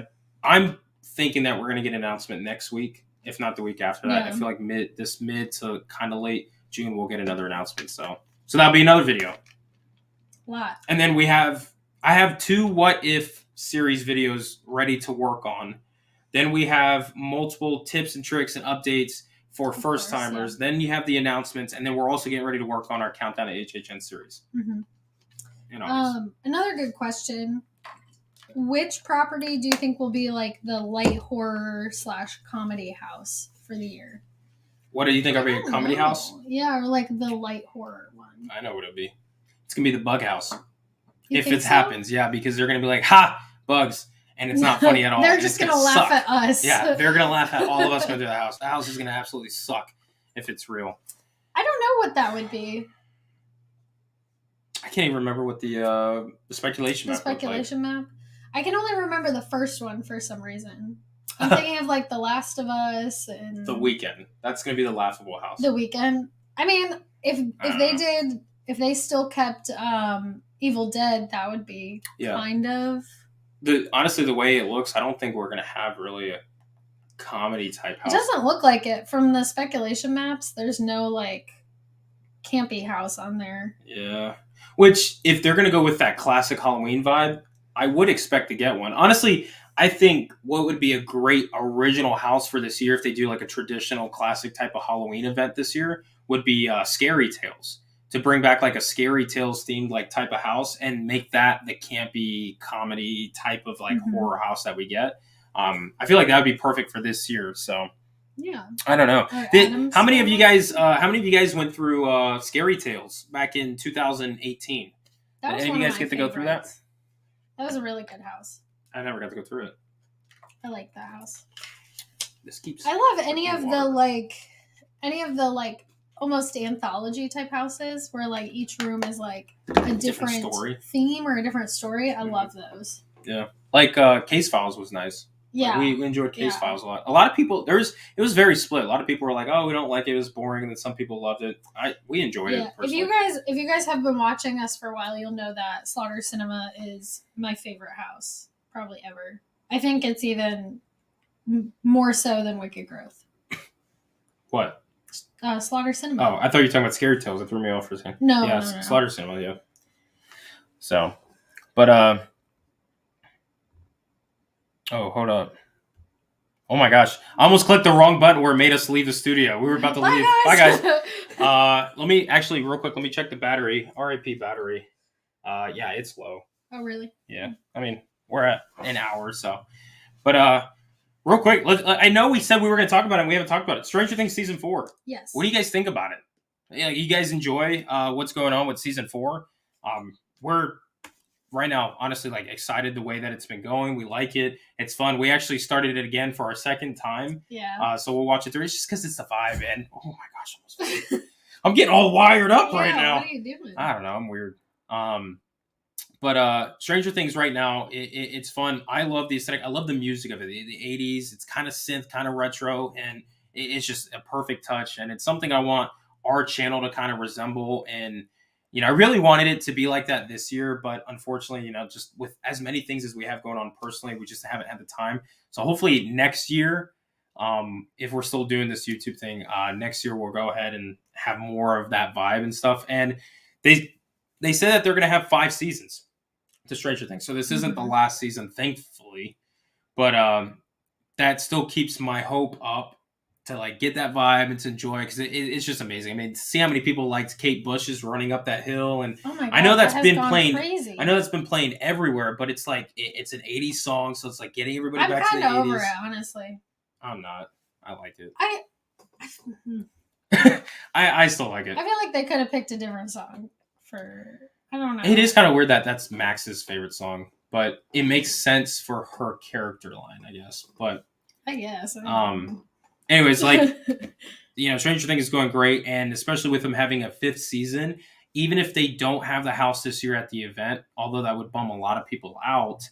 I'm thinking that we're gonna get an announcement next week, if not the week after that. Yeah. I feel like mid to kind of late June we'll get another announcement. So that'll be another video. Lot. And then I have 2 what if series videos ready to work on. Then we have multiple tips and tricks and updates for first timers. Yeah. Then you have the announcements, and then we're also getting ready to work on our countdown to HHN series. Mm-hmm. Another good question: which property do you think will be like the light horror / comedy house for the year? What do you think? Are we a comedy house? Yeah, or like the light horror one. I know what it'll be. It's gonna be the bug house. You if think it so? happens, yeah, because they're gonna be like, "Ha, bugs," and it's not funny at all. They're and just it's gonna laugh suck. at us. Yeah, they're gonna laugh at all of us going to the house. The house is gonna absolutely suck if it's real. I don't know what that would be. I can't even remember what the speculation The map looked speculation map. I can only remember the first one for some reason. I'm thinking of like The Last of Us and like. The Weekend. That's gonna be the laughable house. The Weekend. I mean, if they still kept Evil Dead, that would be kind of. Honestly, the way it looks, I don't think we're gonna have really a comedy type house. It doesn't look like it from the speculation maps. There's no like campy house on there. Yeah. Which, if they're gonna go with that classic Halloween vibe, I would expect to get one. Honestly, I think what would be a great original house for this year, if they do like a traditional classic type of Halloween event this year, would be Scary Tales. To bring back like a Scary Tales themed like type of house and make that the campy comedy type of like horror house that we get. I feel like that would be perfect for this year. So yeah, I don't know. How many of you guys went through Scary Tales back in 2018? Did any of you guys get to go through that? That was a really good house. I never got to go through it. I like that house. This keeps. I love any of the like almost anthology type houses where like each room is like a different story. Theme or a different story. I love those. Yeah, like Case Files was nice. Yeah, we enjoyed Case Files a lot. A lot of people it was very split. A lot of people were like, "Oh, we don't like it. It was boring," and then some people loved it. We enjoyed it. Personally. If you guys have been watching us for a while, you'll know that Slaughter Cinema is my favorite house probably ever. I think it's even more so than Wicked Growth. What? Slaughter Cinema. Oh, I thought you were talking about Scary Tales. It threw me off for a second. No, yeah, no. Slaughter Cinema. Yeah. So, but oh, hold up. Oh my gosh. I almost clicked the wrong button where it made us leave the studio. We were about to leave. Bye, guys. Let me actually, real quick, let me check the battery. RIP battery. Yeah, it's low. Oh, really? Yeah. I mean, we're at an hour, so. But, real quick, I know we said we were going to talk about it, and we haven't talked about it. Stranger Things Season 4. Yes. What do you guys think about it? You guys enjoy what's going on with Season 4? We're right now, honestly, like excited the way that it's been going. We like it. It's fun. We actually started it again for our second time. Yeah. So we'll watch it through. It's just because it's the vibe. And oh my gosh, I'm getting all wired up right now. What are you doing? I don't know. I'm weird. But Stranger Things right now, it's fun. I love the aesthetic. I love the music of it. The 80s. It's kind of synth, kind of retro, and it's just a perfect touch. And it's something I want our channel to kind of resemble. And I really wanted it to be like that this year, but unfortunately, just with as many things as we have going on personally, we just haven't had the time. So hopefully next year, if we're still doing this YouTube thing, next year we'll go ahead and have more of that vibe and stuff. And they said that they're going to have 5 seasons. to Stranger Things. So this isn't the Mhm. last season, thankfully, but that still keeps my hope up to like get that vibe and to enjoy because it's just amazing. I mean, see how many people liked Kate Bush's running up that hill, and Oh my I know god, that that's has been gone playing. crazy. I know that's been playing everywhere, but it's like it's an '80s song, so it's like getting everybody I'm back to the kind of over '80s. it, honestly. I'm not. I like it. I I still like it. I feel like they could have picked a different song for. I don't know. It is kind of weird that that's Max's favorite song, but it makes sense for her character line, I guess. But I guess. anyways, like Stranger Things is going great, and especially with them having a 5th season, even if they don't have the house this year at the event, although that would bum a lot of people out,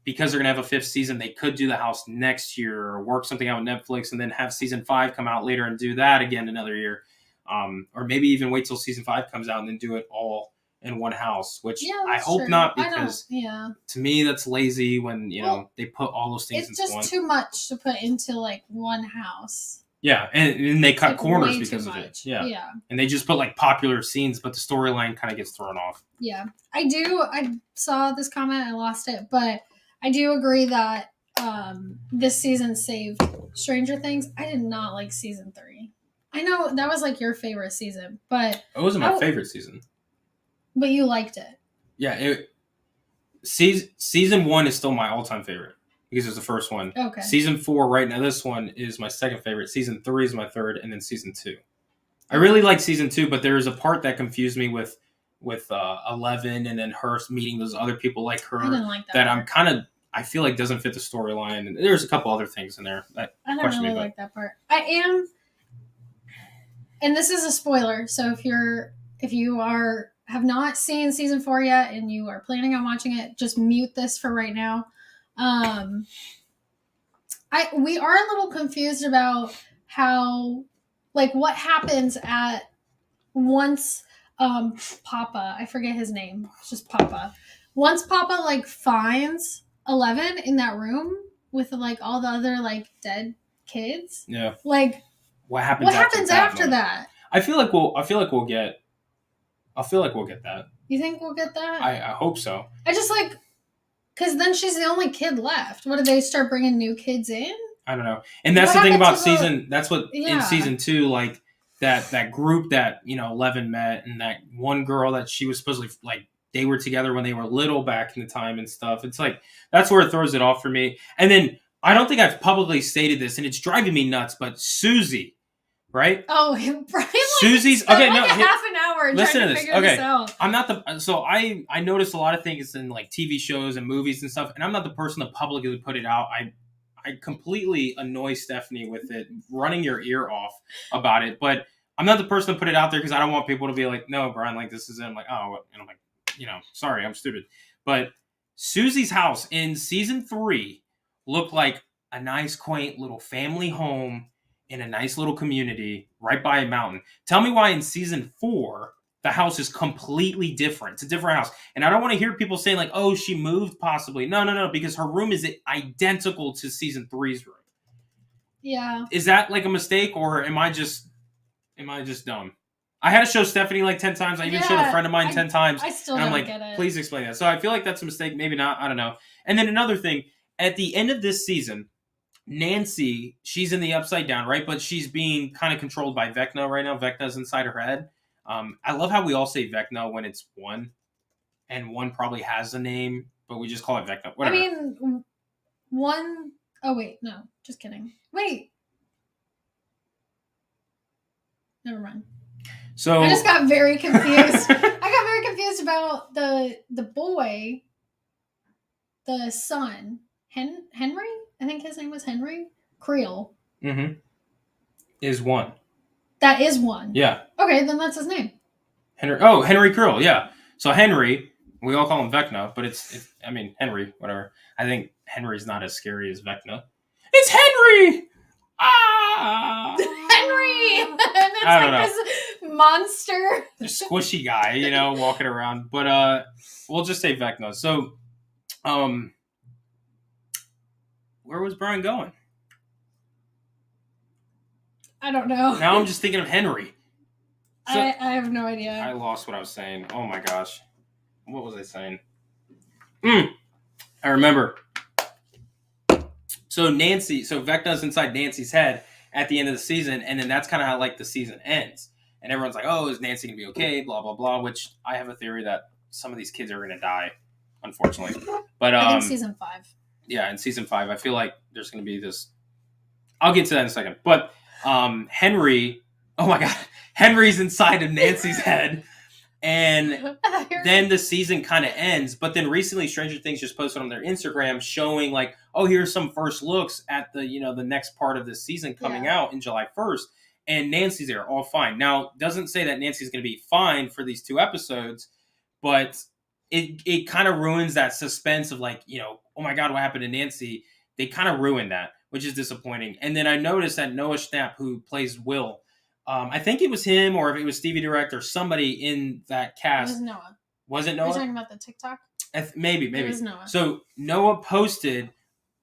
because they're gonna have a 5th season, they could do the house next year or work something out with Netflix, and then have season 5 come out later and do that again another year, or maybe even wait till season 5 comes out and then do it all in one house, which I hope true. not, because yeah. to me that's lazy when they put all those things It's into one. just too much to put into like one house. Yeah, and they cut like corners because of it. Yeah, and they just put like popular scenes, but the storyline kind of gets thrown off. Yeah, I saw this comment, I lost it, but I do agree that this season saved Stranger Things. I did not like season 3. I know that was like your favorite season, but it wasn't my favorite season. But you liked it. Yeah, season 1 is still my all-time favorite because it's the first one. Okay. Season 4 right now, this one is my second favorite. Season 3 is my third, and then season 2. I really like season 2, but there is a part that confused me with 11 and then her meeting those other people like her. I didn't like that. I feel like doesn't fit the storyline, and there's a couple other things in there that I don't really like that part. I am, and this is a spoiler, so if you have not seen season 4 yet and you are planning on watching it, just mute this for right now. We are a little confused about how, like, what happens at once Papa, I forget his name, it's just Papa. Once Papa like finds 11 in that room with like all the other like dead kids. Yeah. Like what happens after that? I feel like we'll get that. You think we'll get that? I hope so. I just like, because then she's the only kid left. What, do they start bringing new kids in? I don't know. And that's the thing about in season 2, like that group that 11 met, and that one girl that she was supposedly like they were together when they were little back in the time and stuff. It's like that's where it throws it off for me. And then I don't think I've publicly stated this, and it's driving me nuts, but Susie. Right? Oh, Brian. Susie's okay. Like half an hour. Listen trying to to this. Figure this out. I'm not the. So I noticed a lot of things in like TV shows and movies and stuff, and I'm not the person to publicly put it out. I completely annoy Stephanie with it, running your ear off about it. But I'm not the person to put it out there because I don't want people to be like, no, Brian, like this is it. I'm like, oh, and I'm like, sorry, I'm stupid. But Susie's house in season 3 looked like a nice, quaint little family home in a nice little community right by a mountain. Tell me why in season 4 the house is completely different. It's a different house. And I don't want to hear people saying like, oh, she moved possibly. No, because her room is identical to season 3's room. Yeah. Is that like a mistake, or am I just dumb? I had to show Stephanie like 10 times. I even showed a friend of mine 10 times. I still don't get it. Please explain that. So I feel like that's a mistake. Maybe not. I don't know. And then another thing, at the end of this season, Nancy, she's in the Upside Down, right? But she's being kind of controlled by Vecna right now. Vecna's inside her head. I love how we all say Vecna when it's one, and one probably has a name, but we just call it Vecna. Whatever. I mean, one... Oh, wait. No. Just kidding. Wait. Never mind. So I just got very confused. I got very confused about the boy, the son, Henry? I think his name was Henry Creel. Mm-hmm. Is one. That is one. Yeah. Okay, then that's his name. Henry Creel, yeah. So Henry, we all call him Vecna, but it's Henry, whatever. I think Henry's not as scary as Vecna. It's Henry! Ah! Henry! And it's like this monster. This squishy guy, walking around. But we'll just say Vecna. So, where was Brian going? I don't know. Now I'm just thinking of Henry. So, I have no idea. I lost what I was saying. Oh my gosh. What was I saying? I remember. So Vecna's inside Nancy's head at the end of the season, and then that's kind of how like the season ends. And everyone's like, "Oh, is Nancy gonna be okay?" Blah blah blah. Which I have a theory that some of these kids are gonna die, unfortunately. But I think season 5. Yeah, in season 5, I feel like there's gonna be this. I'll get to that in a second. But Henry, oh my god, Henry's inside of Nancy's head. And then the season kind of ends. But then recently, Stranger Things just posted on their Instagram showing like, oh, here's some first looks at the the next part of this season coming out in July 1st. And Nancy's there, all fine. Now, doesn't say that Nancy's going to be fine for these 2 episodes, but it kind of ruins that suspense of like, oh my God, what happened to Nancy? They kind of ruined that, which is disappointing. And then I noticed that Noah Schnapp, who plays Will, I think it was him or if it was Stevie Direct or somebody in that cast. It was Noah. Was it Noah? Are you talking about the TikTok? Maybe. It was Noah. So Noah posted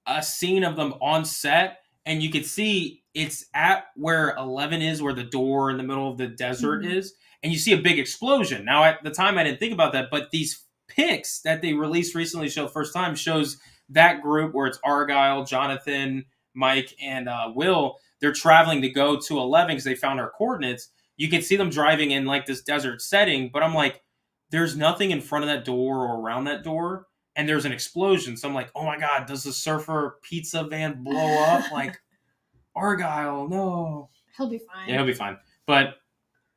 a scene of them on set, and you could see it's at where 11 is, where the door in the middle of the desert is, and you see a big explosion. Now, at the time, I didn't think about that, but these pics that they released recently show first time shows that group where it's Argyle, Jonathan, Mike, and Will. They're traveling to go to 11 because they found our coordinates. You can see them driving in like this desert setting, but I'm like, there's nothing in front of that door or around that door, and there's an explosion. So I'm like, oh my God, does the surfer pizza van blow up? Like, Argyle, no. He'll be fine. Yeah, he'll be fine. But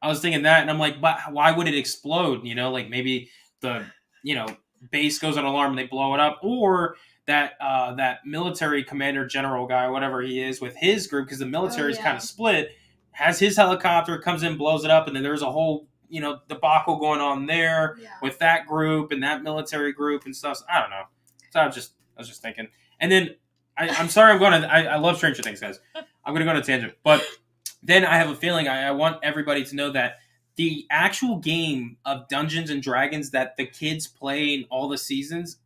I was thinking that, and I'm like, but why would it explode? Like maybe the, base goes on alarm and they blow it up, or that military commander general guy, whatever he is, with his group, because the military is kind of split, has his helicopter, comes in, blows it up, and then there's a whole, debacle going on there with that group and that military group and stuff. So I don't know. So I was just thinking. And then I'm sorry, I love Stranger Things, guys. I'm going to go on a tangent. But then I have a feeling I want everybody to know that the actual game of Dungeons and Dragons that the kids play in all the seasons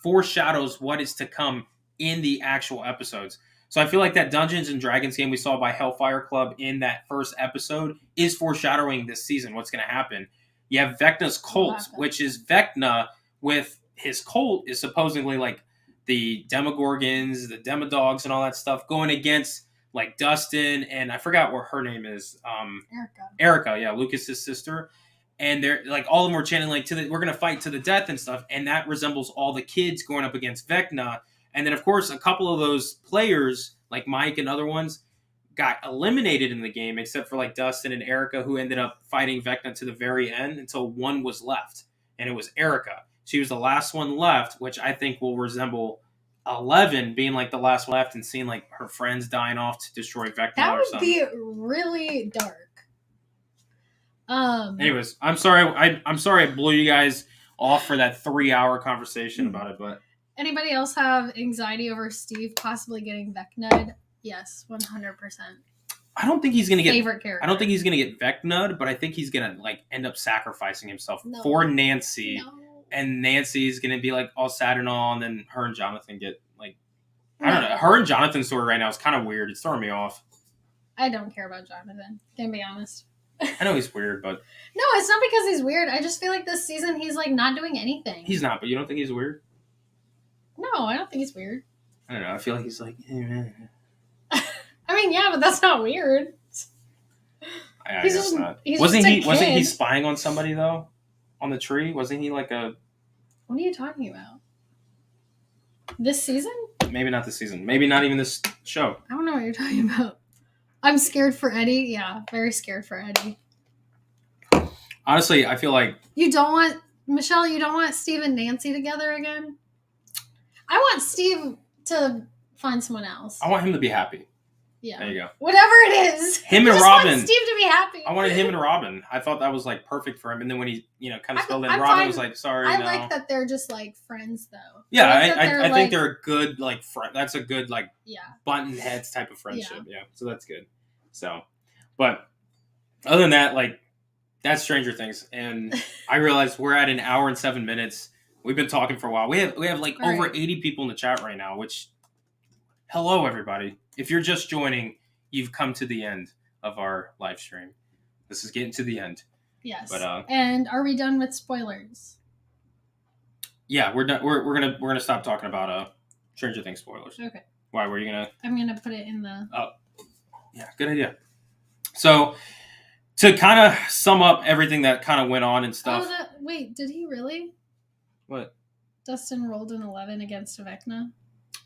foreshadows what is to come in the actual episodes. So I feel like that Dungeons and Dragons game we saw by Hellfire Club in that first episode is foreshadowing this season, what's going to happen. You have Vecna's cult, which is Vecna with his cult is supposedly like the Demogorgons, the Demodogs, and all that stuff going against like Dustin, and I forgot what her name is. Erica, yeah, Lucas's sister. And they're like all of them were chanting like we're gonna fight to the death and stuff, and that resembles all the kids going up against Vecna. And then of course a couple of those players, like Mike and other ones, got eliminated in the game, except for like Dustin and Erica, who ended up fighting Vecna to the very end until one was left, and it was Erica. She was the last one left, which I think will resemble 11 being like the last one left and seeing like her friends dying off to destroy Vecna. That or something. Be really dark. Anyways, I'm sorry. I'm sorry I blew you guys off for that 3-hour conversation about it. But anybody else have anxiety over Steve possibly getting Vecna'd? Yes, 100%. I don't think he's gonna get favorite character. I don't think he's gonna get Vecna'd, but I think he's gonna like end up sacrificing himself for Nancy. No. And Nancy's gonna be like all sad and all, and then her and Jonathan get like I don't know. Her and Jonathan's story right now is kind of weird. It's throwing me off. I don't care about Jonathan. Can be honest. I know he's weird, but no, it's not because he's weird. I just feel like this season he's like not doing anything. He's not, but you don't think he's weird? No, I don't think he's weird. I don't know. I feel like he's like. I mean, yeah, but that's not weird. I guess not. Wasn't he spying on somebody though? On the tree? Wasn't he like a? What are you talking about? This season? Maybe not this season. Maybe not even this show. I don't know what you're talking about. I'm scared for Eddie. Yeah, very scared for Eddie. Honestly, I feel like you don't want Steve and Nancy together again? I want Steve to find someone else. I want him to be happy. Yeah. There you go. Whatever it is. Him and Robin. Want Steve to be happy. I wanted him and Robin. I thought that was like perfect for him. And then when he, kind of spilled in, Robin was like, sorry, I like that they're just like friends though. Yeah, I think they're a good like friend. That's a good like button heads type of friendship. Yeah. So that's good. So, but other than that, like that's Stranger Things. And I realized we're at 1 hour and 7 minutes. We've been talking for a while. We have like over 80 people in the chat right now, which hello everybody. If you're just joining, you've come to the end of our live stream. This is getting to the end. Yes. But and are we done with spoilers? Yeah, we're done. We're gonna stop talking about Stranger Things spoilers. Okay. Why were you gonna? I'm gonna put it in the. Oh, yeah, good idea. So to kind of sum up everything that kind of went on and stuff. Oh, wait, did he really? What? Dustin rolled an 11 against Vecna.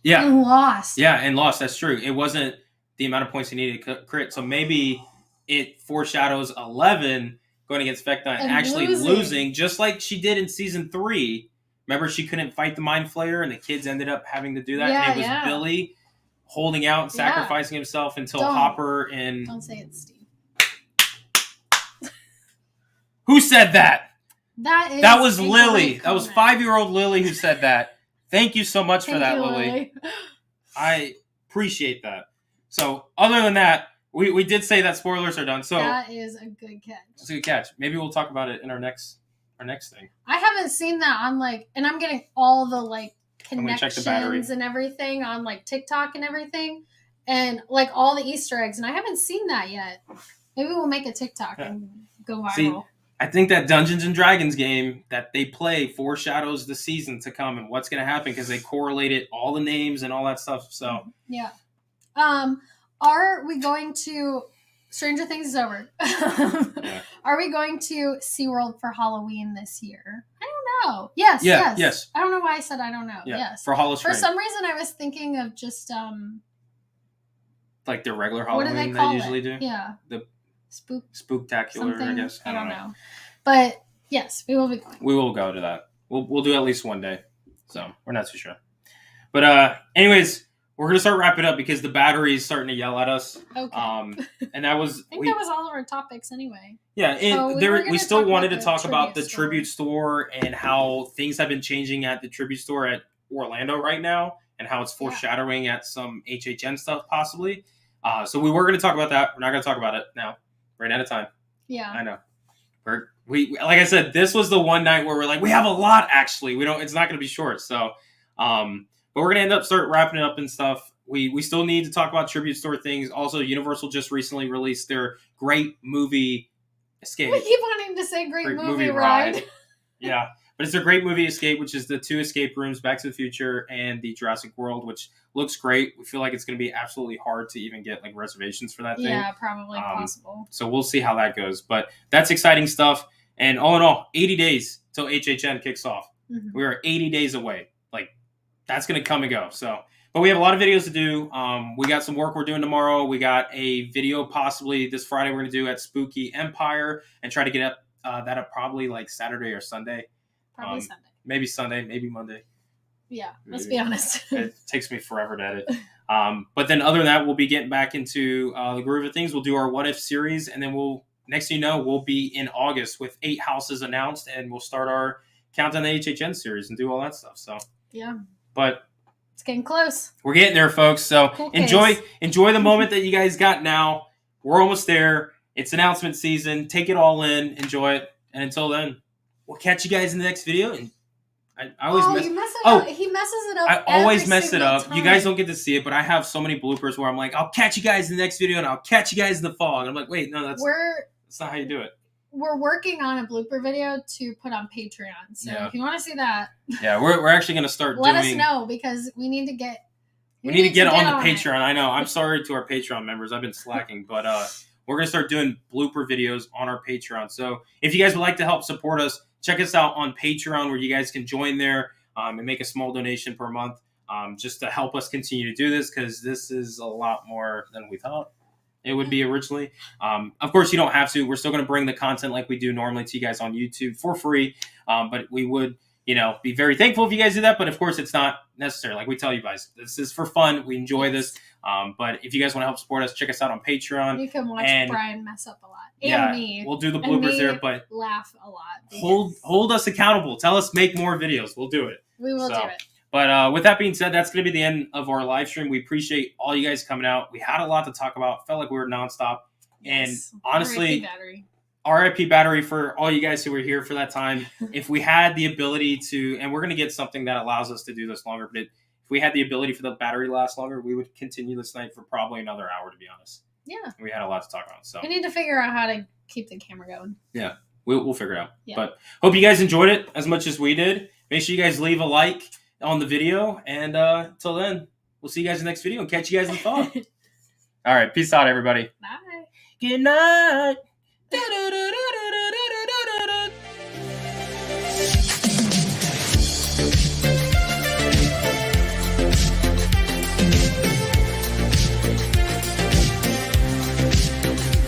Yeah. And lost. Yeah, and lost. That's true. It wasn't the amount of points he needed to crit. So maybe it foreshadows 11 going against Vecna and actually losing, just like she did in season 3. Remember, she couldn't fight the Mind Flayer, and the kids ended up having to do that. Yeah, and it was Billy holding out and sacrificing himself until Hopper and... Don't say it's Steve. Who said that? That was Lily. That was 5-year-old Lily who said that. Thank you so much for that, Lily. I appreciate that. So, other than that, we did say that spoilers are done. So that is a good catch. It's a good catch. Maybe we'll talk about it in our next thing. I haven't seen that on and I'm getting all the connections and everything on TikTok and everything, and all the Easter eggs, and I haven't seen that yet. Maybe we'll make a TikTok and go viral. See, I think that Dungeons and Dragons game that they play foreshadows the season to come and what's going to happen because they correlated all the names and all that stuff. So yeah. Are we going to... Stranger Things is over. Yeah. Are we going to SeaWorld for Halloween this year? I don't know. Yes. I don't know why I said I don't know. Yeah. Yes. For Halloween. For some reason, I was thinking of just like the regular Halloween what do they call usually it? do. Yeah. The Spooktacular, something? I guess. I don't know. But yes, we will be going. We will go to that. We'll do at least one day. So we're not too sure. But anyways, we're gonna start wrapping up because the battery is starting to yell at us. Okay. And that was I think that was all of our topics anyway. Yeah, and we still wanted to talk about the tribute store and how things have been changing at the tribute store at Orlando right now, and how it's foreshadowing at some HHN stuff possibly. So we were going to talk about that. We're not going to talk about it now. Ran out of time. Yeah, I know. We like I said, this was the one night where we're like, we have a lot actually. It's not going to be short. So, but we're going to start wrapping it up and stuff. We still need to talk about tribute store things. Also, Universal just recently released their great movie Escape. We keep wanting to say great movie ride. Yeah, but it's a great movie Escape, which is the 2 escape rooms, Back to the Future and the Jurassic World, which looks great. We feel like it's going to be absolutely hard to even get reservations for that thing. Yeah, probably possible. So we'll see how that goes. But that's exciting stuff. And all in all, 80 days till HHN kicks off. Mm-hmm. We are 80 days away. That's going to come and go. So, but we have a lot of videos to do. We got some work we're doing tomorrow. We got a video possibly this Friday we're going to do at Spooky Empire and try to get that up probably Saturday or Sunday. Probably Sunday. Maybe Sunday, maybe Monday. Yeah, let's be honest. It takes me forever to edit. But then other than that, we'll be getting back into the groove of things. We'll do our What If series, and then next thing you know, we'll be in August with 8 houses announced, and we'll start our Countdown to HHN series and do all that stuff. So yeah. But it's getting close. We're getting there, folks. So cool enjoy the moment that you guys got now. We're almost there. It's announcement season. Take it all in. Enjoy it. And until then, we'll catch you guys in the next video. And I always He messes it up. I always mess it up. You guys don't get to see it, but I have so many bloopers where I'm like, I'll catch you guys in the next video, and I'll catch you guys in the fall. And I'm like, wait, no, that's not how you do it. We're working on a blooper video to put on Patreon. So if you want to see that, we're actually going to start let us know, because we need to get on the Patreon. I know. I'm sorry to our Patreon members. I've been slacking, but we're going to start doing blooper videos on our Patreon. So if you guys would like to help support us, check us out on Patreon, where you guys can join there and make a small donation per month just to help us continue to do this, because this is a lot more than we thought it would be originally. Of course, you don't have to. We're still going to bring the content like we do normally to you guys on YouTube for free. But we would, be very thankful if you guys do that. But of course, it's not necessary. Like we tell you guys, this is for fun. We enjoy this. But if you guys want to help support us, check us out on Patreon. You can watch Brian mess up a lot. And me. We'll do the bloopers there, but laugh a lot. Hold us accountable. Tell us make more videos. We'll do it. We will do it. But with that being said, that's going to be the end of our live stream. We appreciate all you guys coming out. We had a lot to talk about. Felt like we were nonstop. Yes. And honestly, RIP battery for all you guys who were here for that time. If we had the ability to, and we're going to get something that allows us to do this longer, but if we had the ability for the battery to last longer, we would continue this night for probably another hour, to be honest. Yeah. We had a lot to talk about. So we need to figure out how to keep the camera going. Yeah. We'll figure it out. Yeah. But hope you guys enjoyed it as much as we did. Make sure you guys leave a like on the video. And until then, we'll see you guys in the next video and catch you guys in the fall. All right. Peace out, everybody. Bye. Good night.